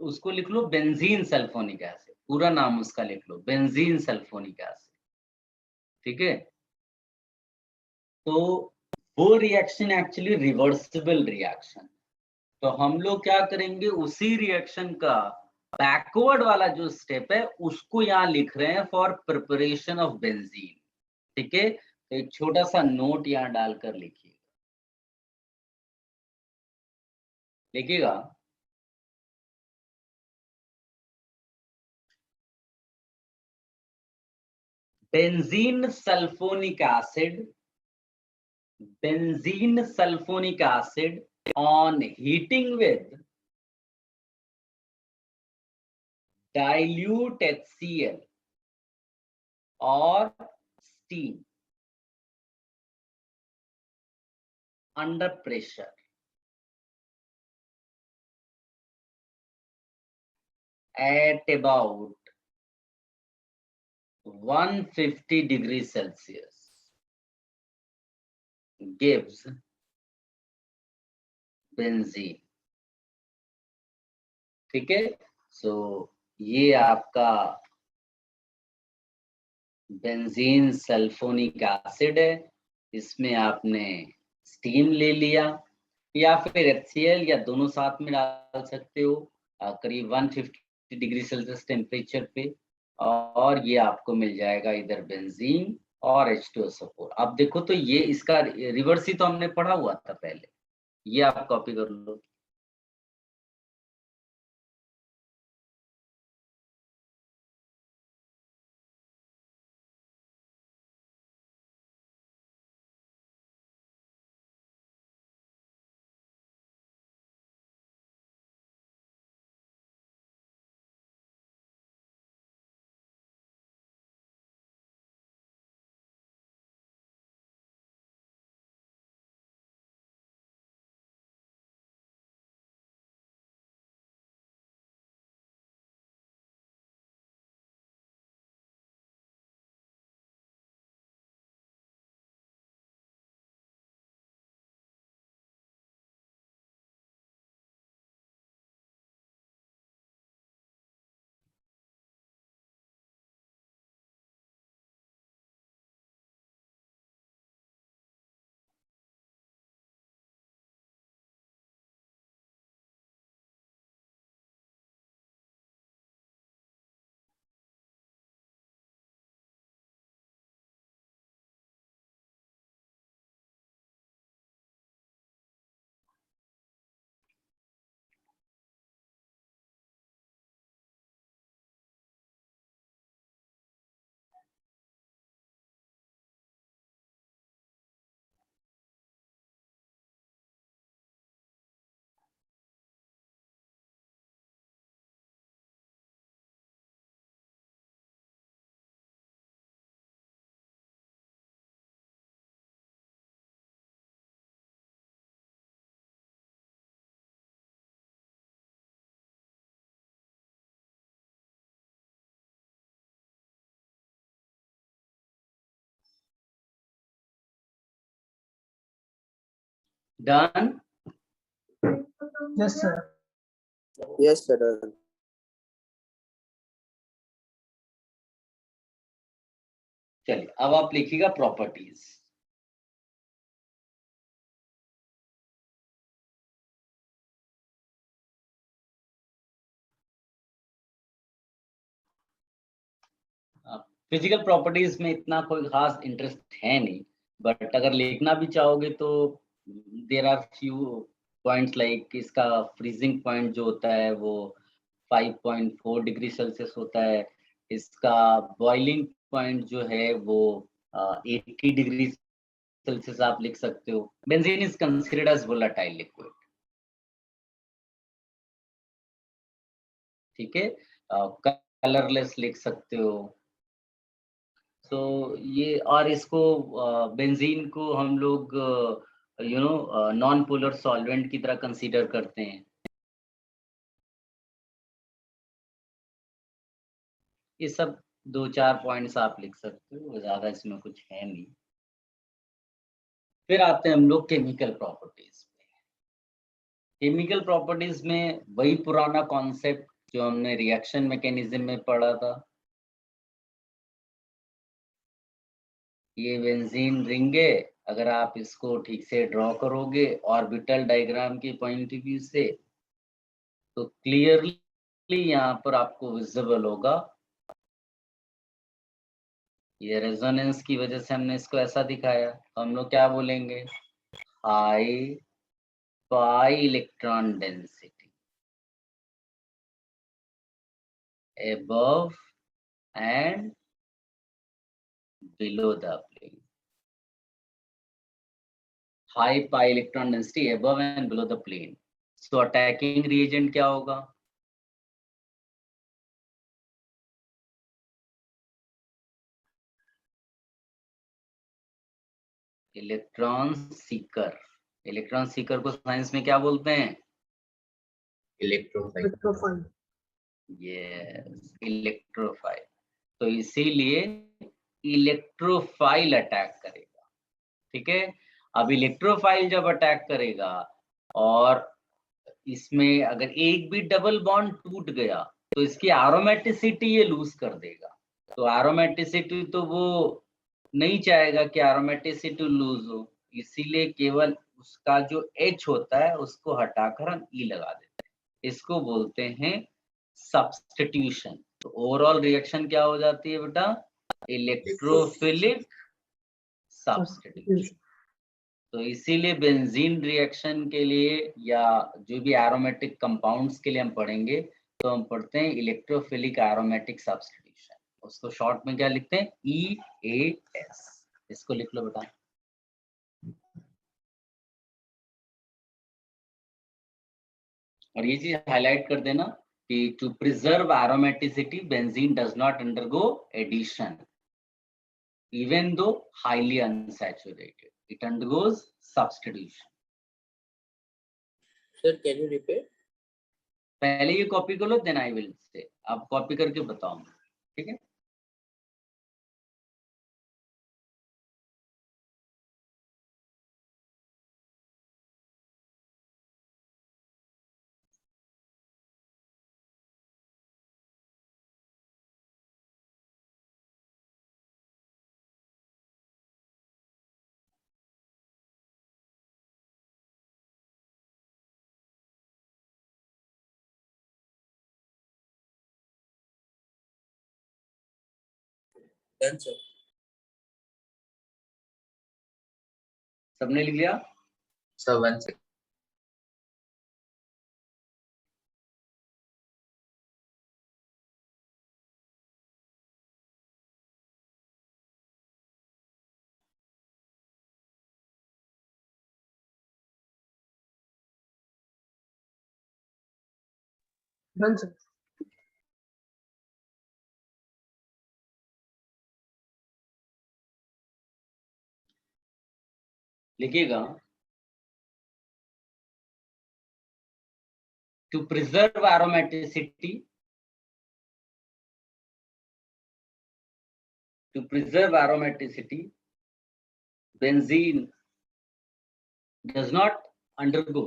उसको लिख लो बेंजीन सल्फोनिक एसिड, पूरा नाम उसका लिख लो, बेंजीन सल्फोनिक एसिड। ठीक है, तो वो रिएक्शन एक्चुअली रिवर्सिबल रिएक्शन, तो हम लोग क्या करेंगे, उसी रिएक्शन का बैकवर्ड वाला जो स्टेप है उसको यहाँ लिख रहे हैं फॉर प्रिपरेशन ऑफ बेंजीन। ठीक है, तो एक छोटा सा नोट यहाँ डालकर लिखिए, लिखिएगा। Benzene sulfonic acid benzene sulfonic acid on heating with dilute HCl or steam under pressure at about 150 degrees Celsius gives benzene. ठीक है, सो ये आपका बेंजीन सल्फोनिक एसिड है, इसमें आपने स्टीम ले लिया या फिर HCl या दोनों साथ में डाल सकते हो करीब 150 डिग्री सेल्सियस टेम्परेचर पे, और ये आपको मिल जाएगा इधर बेंजीन और H2SO4। अब देखो तो ये इसका रिवर्स ही तो हमने पढ़ा हुआ था पहले, ये आप कॉपी कर लो। Done? Yes, sir. Yes, sir. चलिए अब आप लिखिएगा प्रॉपर्टीज। फिजिकल प्रॉपर्टीज में इतना कोई खास इंटरेस्ट है नहीं, बट अगर लिखना भी चाहोगे तो there are few points like इसका फ्रीजिंग पॉइंट जो होता है वो 5.4 डिग्री सेल्सियस होता है, इसका बॉइलिंग पॉइंट जो है वो 80 डिग्री सेल्सियस आप लिख सकते हो। Benzene is considered as volatile liquid, ठीक है, कलरलेस लिख सकते हो। तो ये और इसको बेंजीन को हम लोग नॉन पोलर सॉल्वेंट की तरह कंसीडर करते हैं। ये सब 2-4 पॉइंट्स आप लिख सकते हो, ज्यादा इसमें कुछ है नहीं। फिर आते हैं हम लोग केमिकल प्रॉपर्टीज पे। केमिकल प्रॉपर्टीज में वही पुराना कॉन्सेप्ट जो हमने रिएक्शन मैकेनिज्म में पढ़ा था। ये बेंजीन रिंग है, अगर आप इसको ठीक से ड्रॉ करोगे ऑर्बिटल डायग्राम के पॉइंट ऑफ व्यू से तो क्लियरली यहाँ पर आपको विजिबल होगा। ये रेजोनेंस की वजह से हमने इसको ऐसा दिखाया, तो हम लोग क्या बोलेंगे, high pi electron density above and below the plane। High pi electron density above and below the plane. So attacking reagent क्या होगा? इलेक्ट्रॉन सीकर। इलेक्ट्रॉन सीकर को साइंस में क्या बोलते हैं? इलेक्ट्रोफाइल। Yes, electrophile. तो इसीलिए इलेक्ट्रोफाइल अटैक करेगा, ठीक है। अब इलेक्ट्रोफाइल जब अटैक करेगा और इसमें अगर एक भी डबल बॉन्ड टूट गया तो इसकी एरोमेटिसिटी ये लूज कर देगा। तो एरोमेटिसिटी तो वो नहीं चाहेगा कि एरोमेटिसिटी लूज हो, इसीलिए केवल उसका जो H होता है उसको हटाकर हम E लगा देते हैं। इसको बोलते हैं सब्स्टिट्यूशन। तो ओवरऑल रिएक्शन क्या हो जाती है बेटा? Electrophilic substitution. तो इसीलिए बेंजीन रिएक्शन के लिए या जो भी एरोमेटिक कंपाउंड्स के लिए हम पढ़ेंगे तो हम पढ़ते हैं इलेक्ट्रोफिलिक एरोमेटिक सब्स्टिट्यूशन। उसको शॉर्ट में क्या लिखते हैं? EAS। इसको लिख लो बेटा। और ये चीज हाईलाइट कर देना कि to preserve aromaticity benzene does not undergo addition even though highly unsaturated, it undergoes substitution. Sir, can you repeat? पहले ये कॉपी कर लो, देन आई विल से। आप कॉपी करके बताओ, ठीक है। Done, sir. सबने लिख लिया? सर 1 सेकंड। Done, sir. लिखिएगा। To preserve aromaticity, benzene does not undergo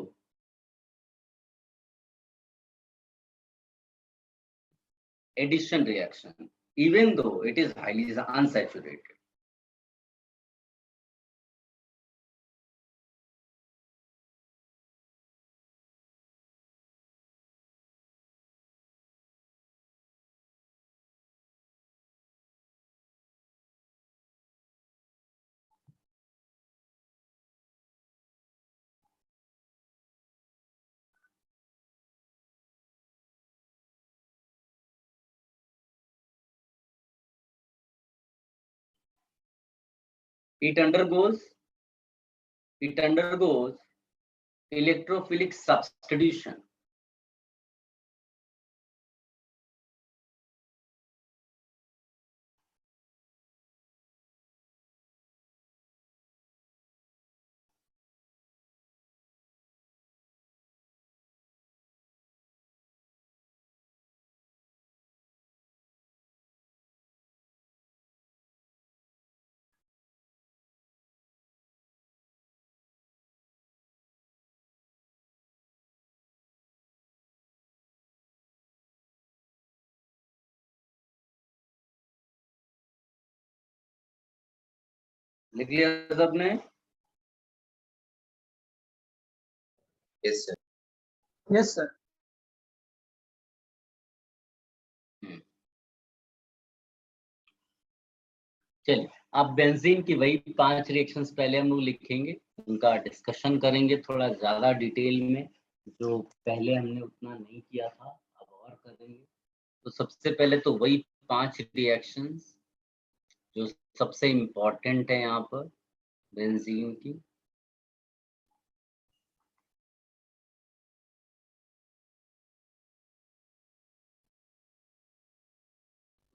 addition reaction even though it is highly unsaturated. It undergoes electrophilic substitution. लिख लिया सबने? Yes sir. Yes, sir. चलिए, अब बेंजीन की वही 5 रिएक्शंस पहले हम लोग लिखेंगे, उनका डिस्कशन करेंगे थोड़ा ज्यादा डिटेल में, जो पहले हमने उतना नहीं किया था, अब और करेंगे। तो सबसे पहले तो वही 5 रिएक्शंस जो सबसे इम्पोर्टेंट है यहाँ पर बेंजीन की।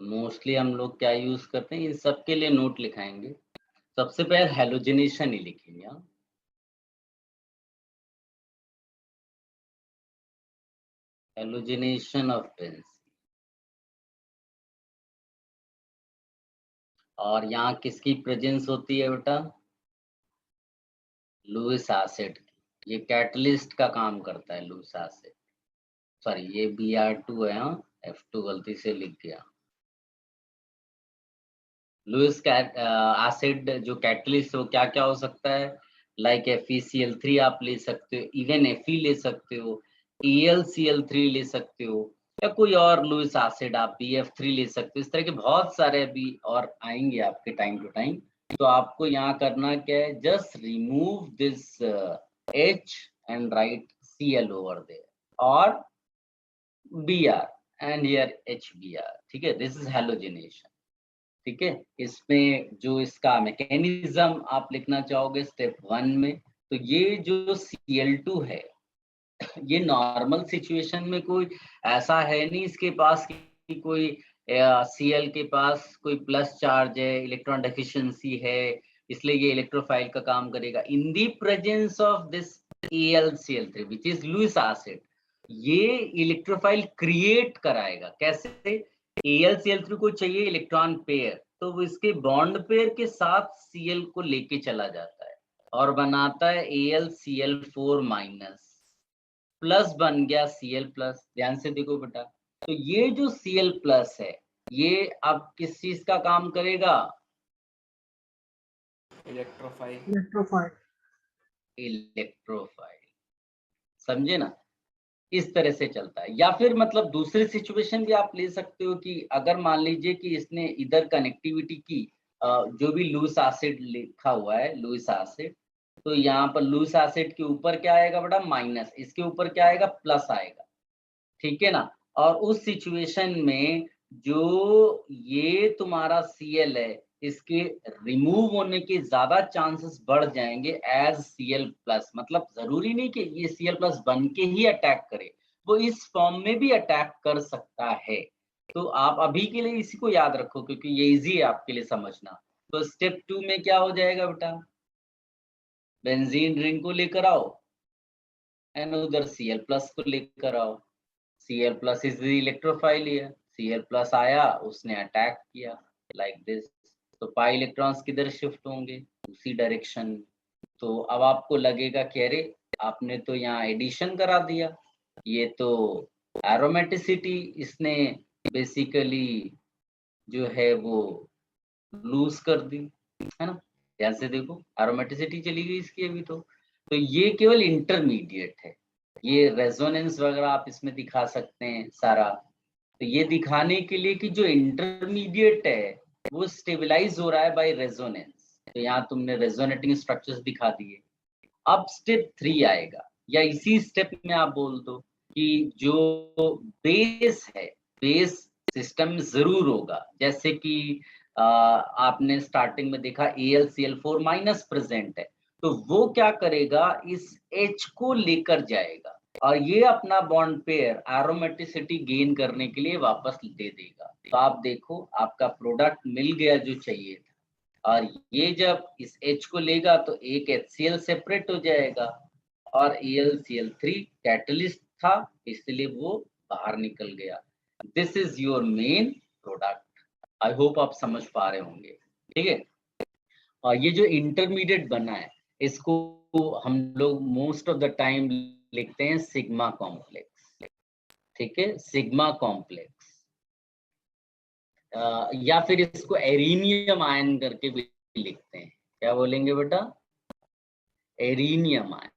मोस्टली हम लोग क्या यूज करते हैं, इन सब के लिए नोट लिखाएंगे। सबसे पहले हेलोजिनेशन ही लिखेंगे। हाँ, हेलोजिनेशन ऑफ बेंजीन। और यहाँ किसकी प्रेजेंस होती है बेटा? लुईस एसिड की। ये कैटलिस्ट का काम करता है लुईस एसिड। सॉरी, ये Br2 है। हाँ, F2 गलती से लिख गया। लुईस एसिड जो कैटलिस्ट हो क्या क्या हो सकता है? लाइक FeCl3 आप ले सकते हो, इवन Fe ले सकते हो, ElCl3 ले सकते हो, या कोई और लुईस एसिड आप BF3 ले सकते हो। इस तरह के बहुत सारे अभी और आएंगे आपके टाइम टू टाइम। तो आपको यहाँ करना क्या है, just remove this H and write Cl over there और Br एंड हियर HBr। ठीक है, दिस इज हेलोजिनेशन। ठीक है, इसमें जो इसका मैकेनिज्म आप लिखना चाहोगे स्टेप 1 में, तो ये जो Cl2 है, ये नॉर्मल सिचुएशन में कोई ऐसा है नहीं इसके पास कि कोई Cl के पास कोई प्लस चार्ज है, इलेक्ट्रॉन डेफिशिएंसी है, इसलिए ये इलेक्ट्रोफाइल का काम करेगा। In the presence of this AlCl3 which is Lewis acid, ये इलेक्ट्रोफाइल क्रिएट कराएगा। कैसे? AlCl3 को चाहिए इलेक्ट्रॉन पेयर, तो वो इसके बॉन्ड पेयर के साथ Cl को लेके चला जाता है और बनाता है AlCl4 माइनस, प्लस बन गया Cl प्लस। ध्यान से देखो बेटा, तो ये जो Cl प्लस है, ये अब किस चीज का काम करेगा? इलेक्ट्रोफाइल। इलेक्ट्रोफाइल। इलेक्ट्रोफाइल। समझे ना? इस तरह से चलता है। या फिर मतलब दूसरी सिचुएशन भी आप ले सकते हो कि अगर मान लीजिए कि इसने इधर कनेक्टिविटी की, जो भी लुईस एसिड लिखा हुआ है लुईस एसिड, तो यहाँ पर लुईस एसिड के ऊपर क्या आएगा बेटा? माइनस। इसके ऊपर क्या आएगा? प्लस आएगा। ठीक है ना? और उस सिचुएशन में जो ये तुम्हारा Cl है, इसके रिमूव होने के ज्यादा चांसेस बढ़ जाएंगे एज Cl प्लस। मतलब जरूरी नहीं कि ये Cl प्लस बन के ही अटैक करे, वो इस फॉर्म में भी अटैक कर सकता है। तो आप अभी के लिए इसी को याद रखो क्योंकि ये इजी है आपके लिए समझना। तो स्टेप 2 में क्या हो जाएगा बेटा? बेंजीन रिंग को लेकर आओ एंड उधर Cl प्लस को लेकर आओ। Cl प्लस इज इलेक्ट्रोफाइल है, Cl प्लस आया, उसने अटैक किया लाइक दिस, तो पाई इलेक्ट्रॉन्स किधर शिफ्ट होंगे? उसी डायरेक्शन में। तो अब आपको लगेगा कि अरे आपने तो यहाँ एडिशन करा दिया, ये तो एरोमेटिसिटी इसने बेसिकली जो है वो लूज कर दी, है ना? ध्यान से देखो, एरोमेटिसिटी चली गई इसकी अभी तो ये केवल इंटरमीडिएट है। ये रेजोनेंस वगैरह आप इसमें दिखा सकते हैं सारा। तो ये दिखाने के लिए कि जो इंटरमीडिएट है वो स्टेबलाइज हो रहा है बाय रेजोनेंस। तो यहाँ तुमने रेजोनेटिंग स्ट्रक्चर्स दिखा दिए। अब स्टेप 3 आएगा, या इसी स्टेप में आप बोल दो कि जो बेस है, बेस सिस्टम जरूर होगा। जैसे कि आपने स्टार्टिंग में देखा AlCl4 माइनस प्रेजेंट है, तो वो क्या करेगा? इस H को लेकर जाएगा और ये अपना बॉन्ड पेयर एरोमेटिसिटी गेन करने के लिए वापस दे देगा। तो आप देखो, आपका प्रोडक्ट मिल गया जो चाहिए था। और ये जब इस H को लेगा तो एक HCl सेपरेट हो जाएगा और AlCl3 कैटलिस्ट था, इसलिए वो बाहर निकल गया। This is your main product. I hope आप समझ पा रहे होंगे। ठीक है, और ये जो इंटरमीडिएट बना है, इसको हम लोग मोस्ट ऑफ द टाइम लिखते हैं सिग्मा कॉम्प्लेक्स। ठीक है, सिग्मा कॉम्प्लेक्स, या फिर इसको एरीनियम आयन करके भी लिखते हैं। क्या बोलेंगे बेटा? एरीनियम आयन।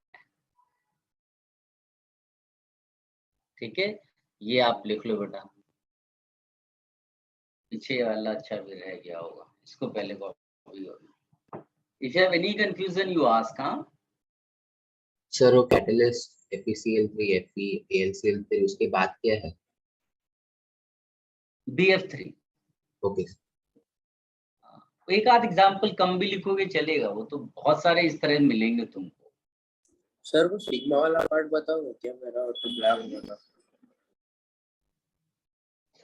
ठीक है, ये आप लिख लो बेटा। पीछे वाला अच्छा भी रह गया होगा, इसको पहले कॉपी होगी। If you have any confusion, you ask. हाँ, सर वो कैटलिस्ट FeCl3 Fe AlCl3 उसके बाद क्या है? BF3। ओके एक आध एग्जाम्पल कम भी लिखोगे चलेगा, वो तो बहुत सारे इस तरह मिलेंगे तुमको। सर वो सिग्मा वाला पार्ट बताओगे क्या? मेरा तो ब्लैंक हो गया था।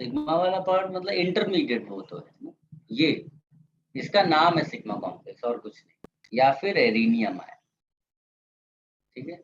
सिग्मा वाला पार्ट मतलब इंटरमीडिएट वो तो है ना, ये इसका नाम है सिग्मा कॉम्प्लेक्स और कुछ नहीं, या फिर एरिनियम है, ठीक है।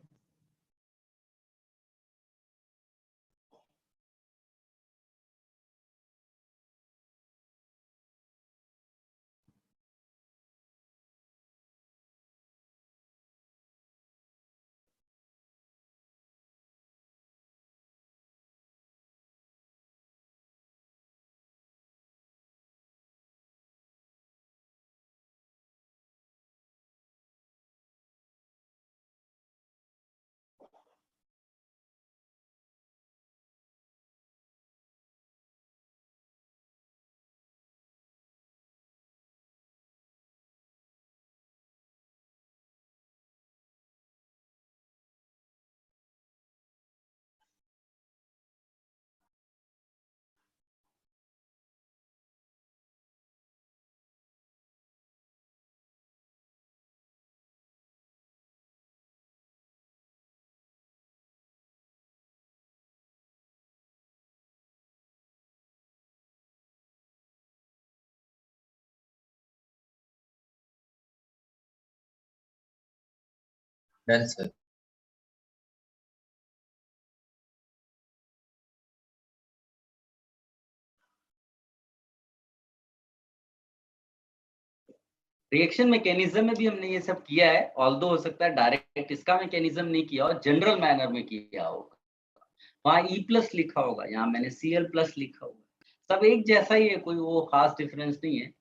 Done sir. रिएक्शन मैकेनिज्म में भी हमने ये सब किया है, ऑल्दो हो सकता है डायरेक्ट इसका मैकेनिज्म नहीं किया हो, जनरल मैनर में किया होगा। वहाँ E+ लिखा होगा, यहाँ मैंने Cl+ लिखा होगा, सब एक जैसा ही है, कोई वो खास डिफरेंस नहीं है।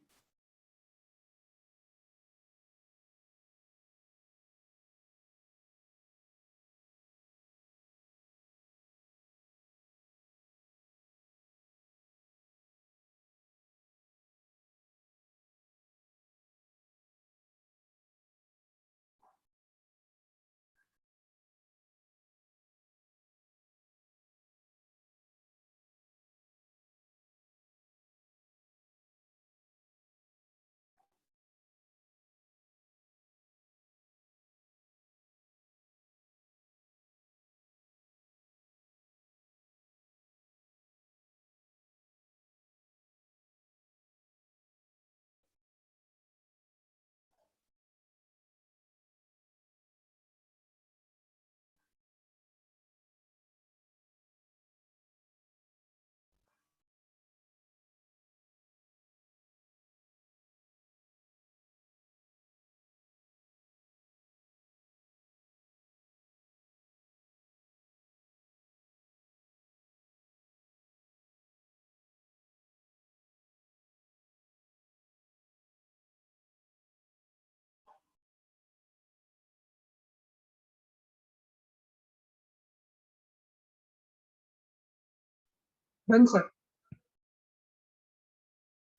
Done, sir.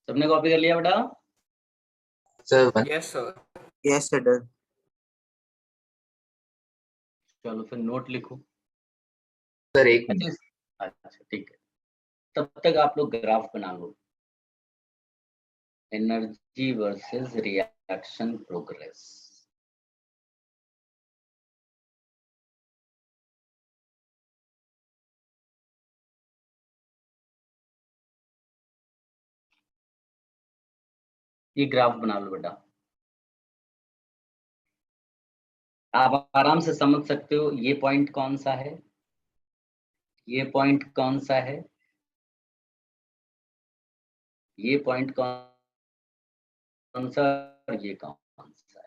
सबने कॉपी कर लिया बेटा? Sir Yes, sir. Yes, sir. Done. चलो फिर नोट लिखो। सर एक मिनट। अच्छा ठीक है, तब तक आप लोग ग्राफ बना लो, एनर्जी वर्सेस रिएक्शन प्रोग्रेस। ये ग्राफ बना लो बेटा, आप आराम से समझ सकते हो ये पॉइंट कौन सा है, ये पॉइंट कौन सा है, ये पॉइंट कौन सा, और ये कौन सा है।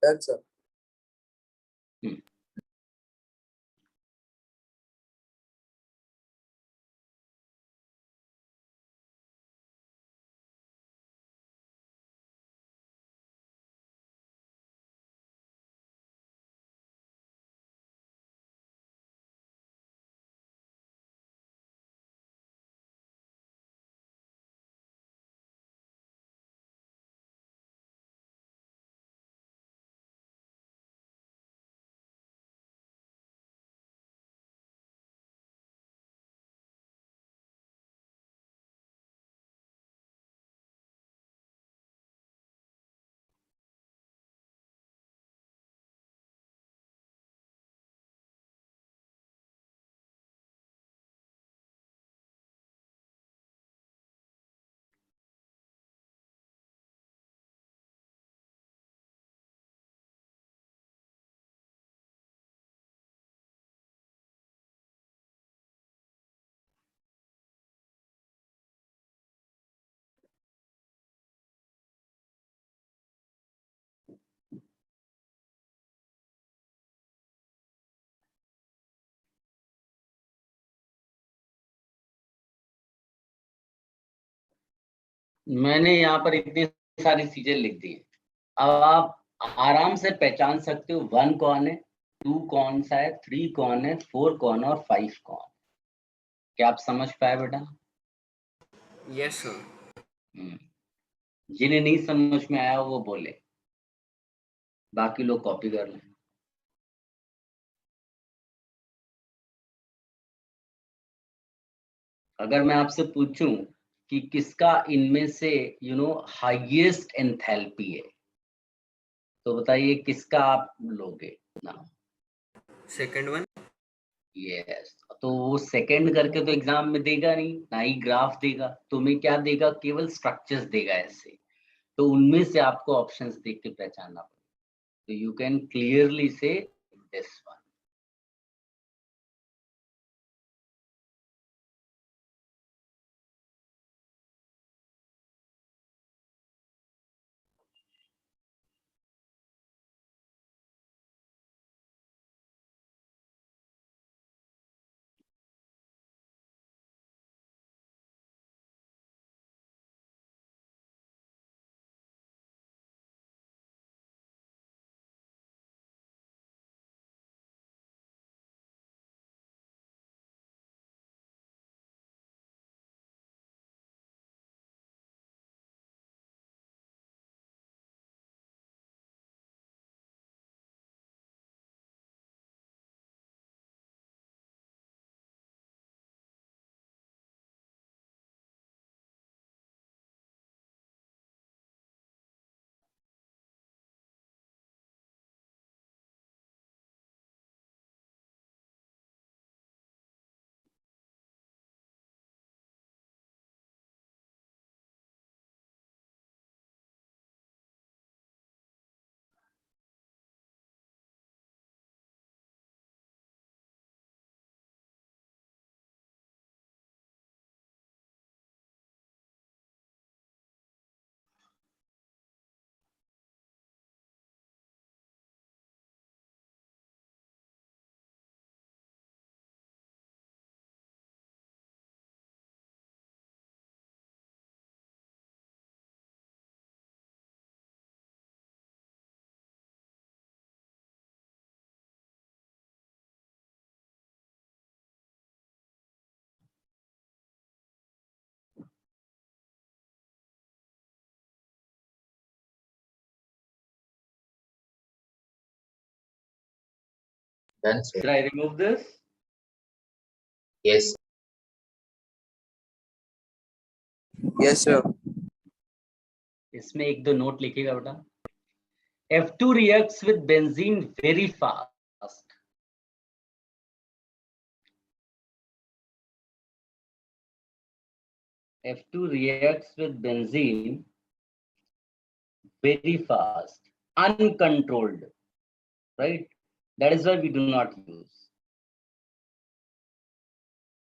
Done, sir. हम्म। मैंने यहाँ पर इतनी सारी चीजें लिख दी है। अब आप आराम से पहचान सकते हो 1 कौन है, 2 कौन सा है, 3 कौन है, 4 कौन है और 5 कौन। क्या आप समझ पाए बेटा? Yes, sir. जिन्हें नहीं समझ में आया वो बोले, बाकी लोग कॉपी कर लें। अगर मैं आपसे पूछूं कि किसका इनमें से हाईएस्ट एंथैल्पी है, तो बताइए किसका आप लोगे नाम? Second one. यस। तो वो सेकंड करके तो एग्जाम में देगा नहीं, ना ही ग्राफ देगा, तुम्हें क्या देगा? केवल स्ट्रक्चर्स देगा ऐसे। तो उनमें से आपको ऑप्शंस देख के पहचानना पड़ेगा। तो यू कैन क्लियरली से this one. Done, sir. Should I remove this? Yes. Yes, sir. इसमें 1-2 नोट लिखिएगा बेटा। F2 reacts with benzene very fast. F2 reacts with benzene very fast, uncontrolled, right? That is why we do not use.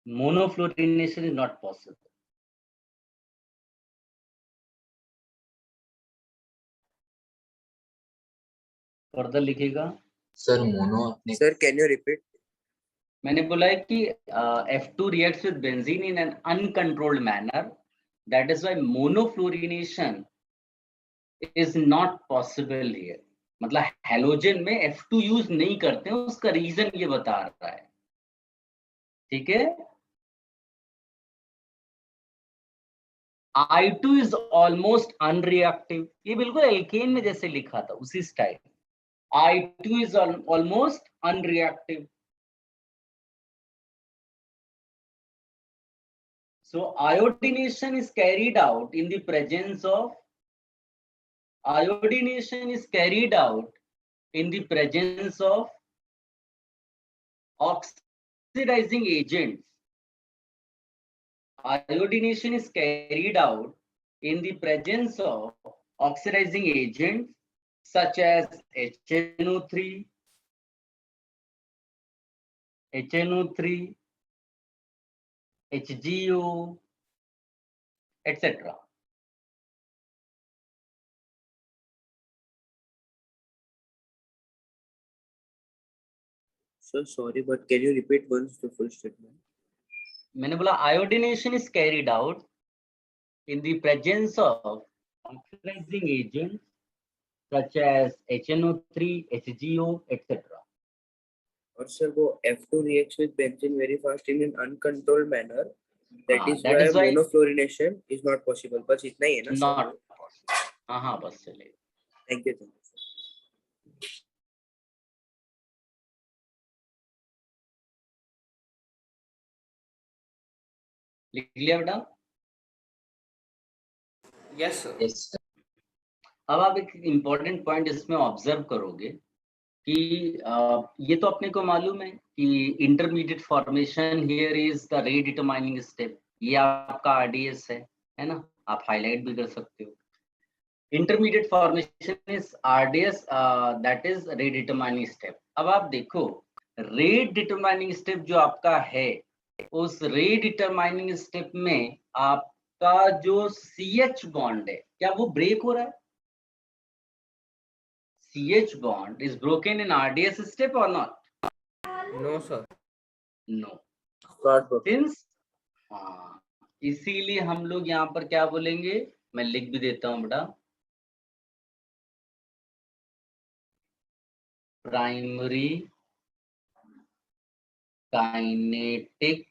Monofluorination is not possible. Further लिखिएगा। सर मोनो अपने Sir, can you repeat? मैंने बोला है कि F2 reacts with benzene in an uncontrolled manner. That is why monofluorination is not possible here. मतलब हेलोजन में F2 यूज नहीं करते हैं, उसका रीजन ये बता रहा है। ठीक है। I2 is almost unreactive. ये बिल्कुल एल्केन में जैसे लिखा था उसी style. I2 is almost unreactive. So iodination is carried out in the presence of oxidizing agents. Iodination is carried out in the presence of oxidizing agents such as HNO3, HGO, etc. Sir, sorry, but can you repeat once the full statement? मैंने बोला iodination is carried out in the presence of oxidizing agents such as HNO3, HGO, etc. और सर वो F2 reacts with benzene very fast in an uncontrolled manner. That is that why is why monofluorination is not possible. बस इतना ही है ना not सर? possible. हाँ बस चलेगा. Thank you. लिख लिया बेटा? Yes, sir. yes sir. अब आप एक इम्पोर्टेंट पॉइंट इसमें ऑब्जर्व करोगे कि ये तो अपने को मालूम है कि intermediate formation here is the rate determining step. ये आपका आरडीएस है ना? आप हाईलाइट भी कर सकते हो. Intermediate formation is RDS, that is rate determining step. अब आप देखो रेट डिटरमाइनिंग स्टेप जो आपका है, उस रेट डिटरमाइनिंग स्टेप में आपका जो CH बॉन्ड है, क्या वो ब्रेक हो रहा है? CH bond is broken in RDS step or not? No, sir. No. Short Since इसीलिए हम लोग यहाँ पर क्या बोलेंगे, मैं लिख भी देता हूँ बेटा. Primary kinetic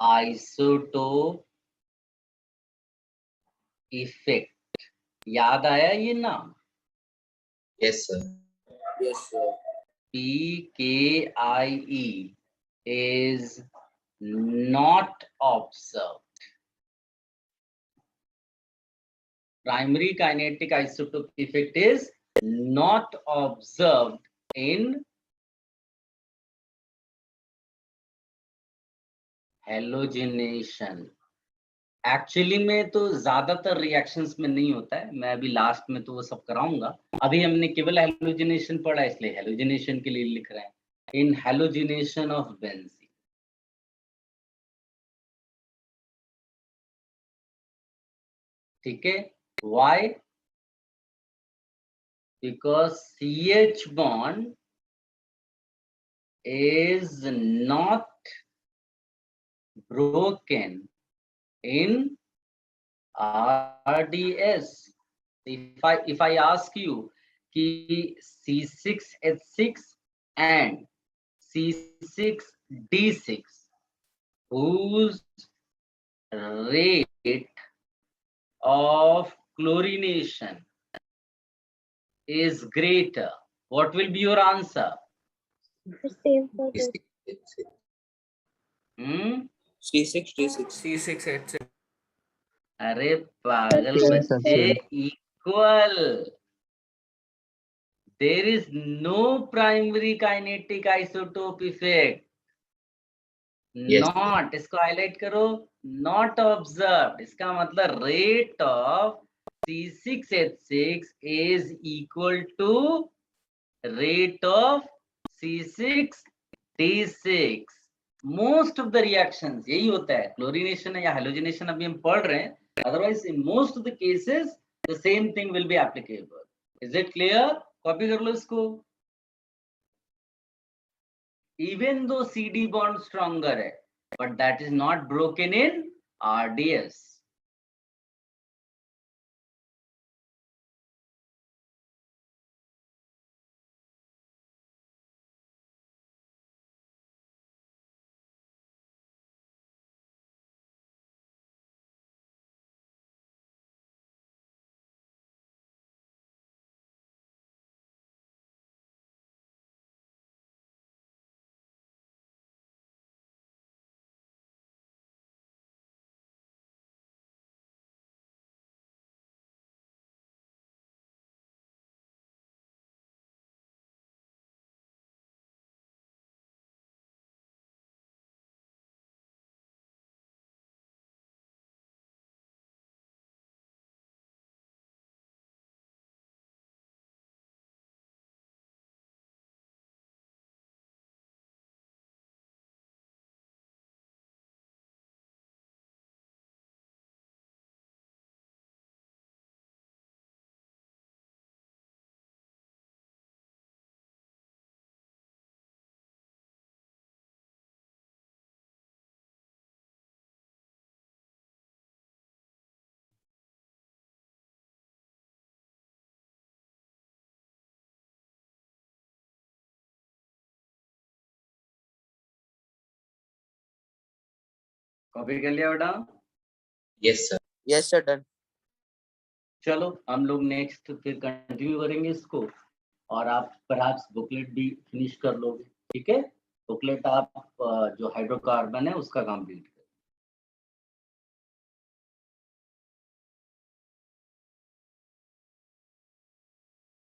isotope effect. याद आया ये नाम? yes sir. Yes sir. PKIE is not observed. Primary kinetic isotope effect is not observed in halogenation. Actually में तो ज्यादातर रिएक्शंस में नहीं होता है. मैं अभी लास्ट में तो वो सब कराऊंगा. अभी हमने केवल हेलोजिनेशन पढ़ा, इसलिए हेलोजिनेशन के लिए लिख रहे हैं. इन हेलोजिनेशन ऑफ बेंजीन. ठीक है? Why? Because CH bond is not broken in RDS. If I ask you कि C6H6 and C6D6 whose rate of chlorination is greater, what will be your answer? Yes, yes, yes. C6 D6. C6 H6. अरे पागल Same, sir, बच्चे, same. Equal. There is no primary kinetic isotope effect. Yes. Not, इसको हाईलाइट करो. Not observed. इसका मतलब rate of C6H6 is equal to rate of C6D6. Most of the reactions यही होता है. क्लोरीनेशन या हेलोजिनेशन अभी हम पढ़ रहे हैं. Otherwise, in most of the cases, the same thing will be applicable. Is it clear? Copy कर लो इसको. Even though CD bond stronger है, but that is not broken in RDS. Copy कर लिया बेटा? Yes sir. Yes, sir. Done. चलो हम लोग नेक्स्ट फिर कंटिन्यू करेंगे इसको, और आप परहैप्स बुकलेट भी फिनिश कर लोगे, ठीक है? बुकलेट आप जो हाइड्रोकार्बन है उसका कंप्लीट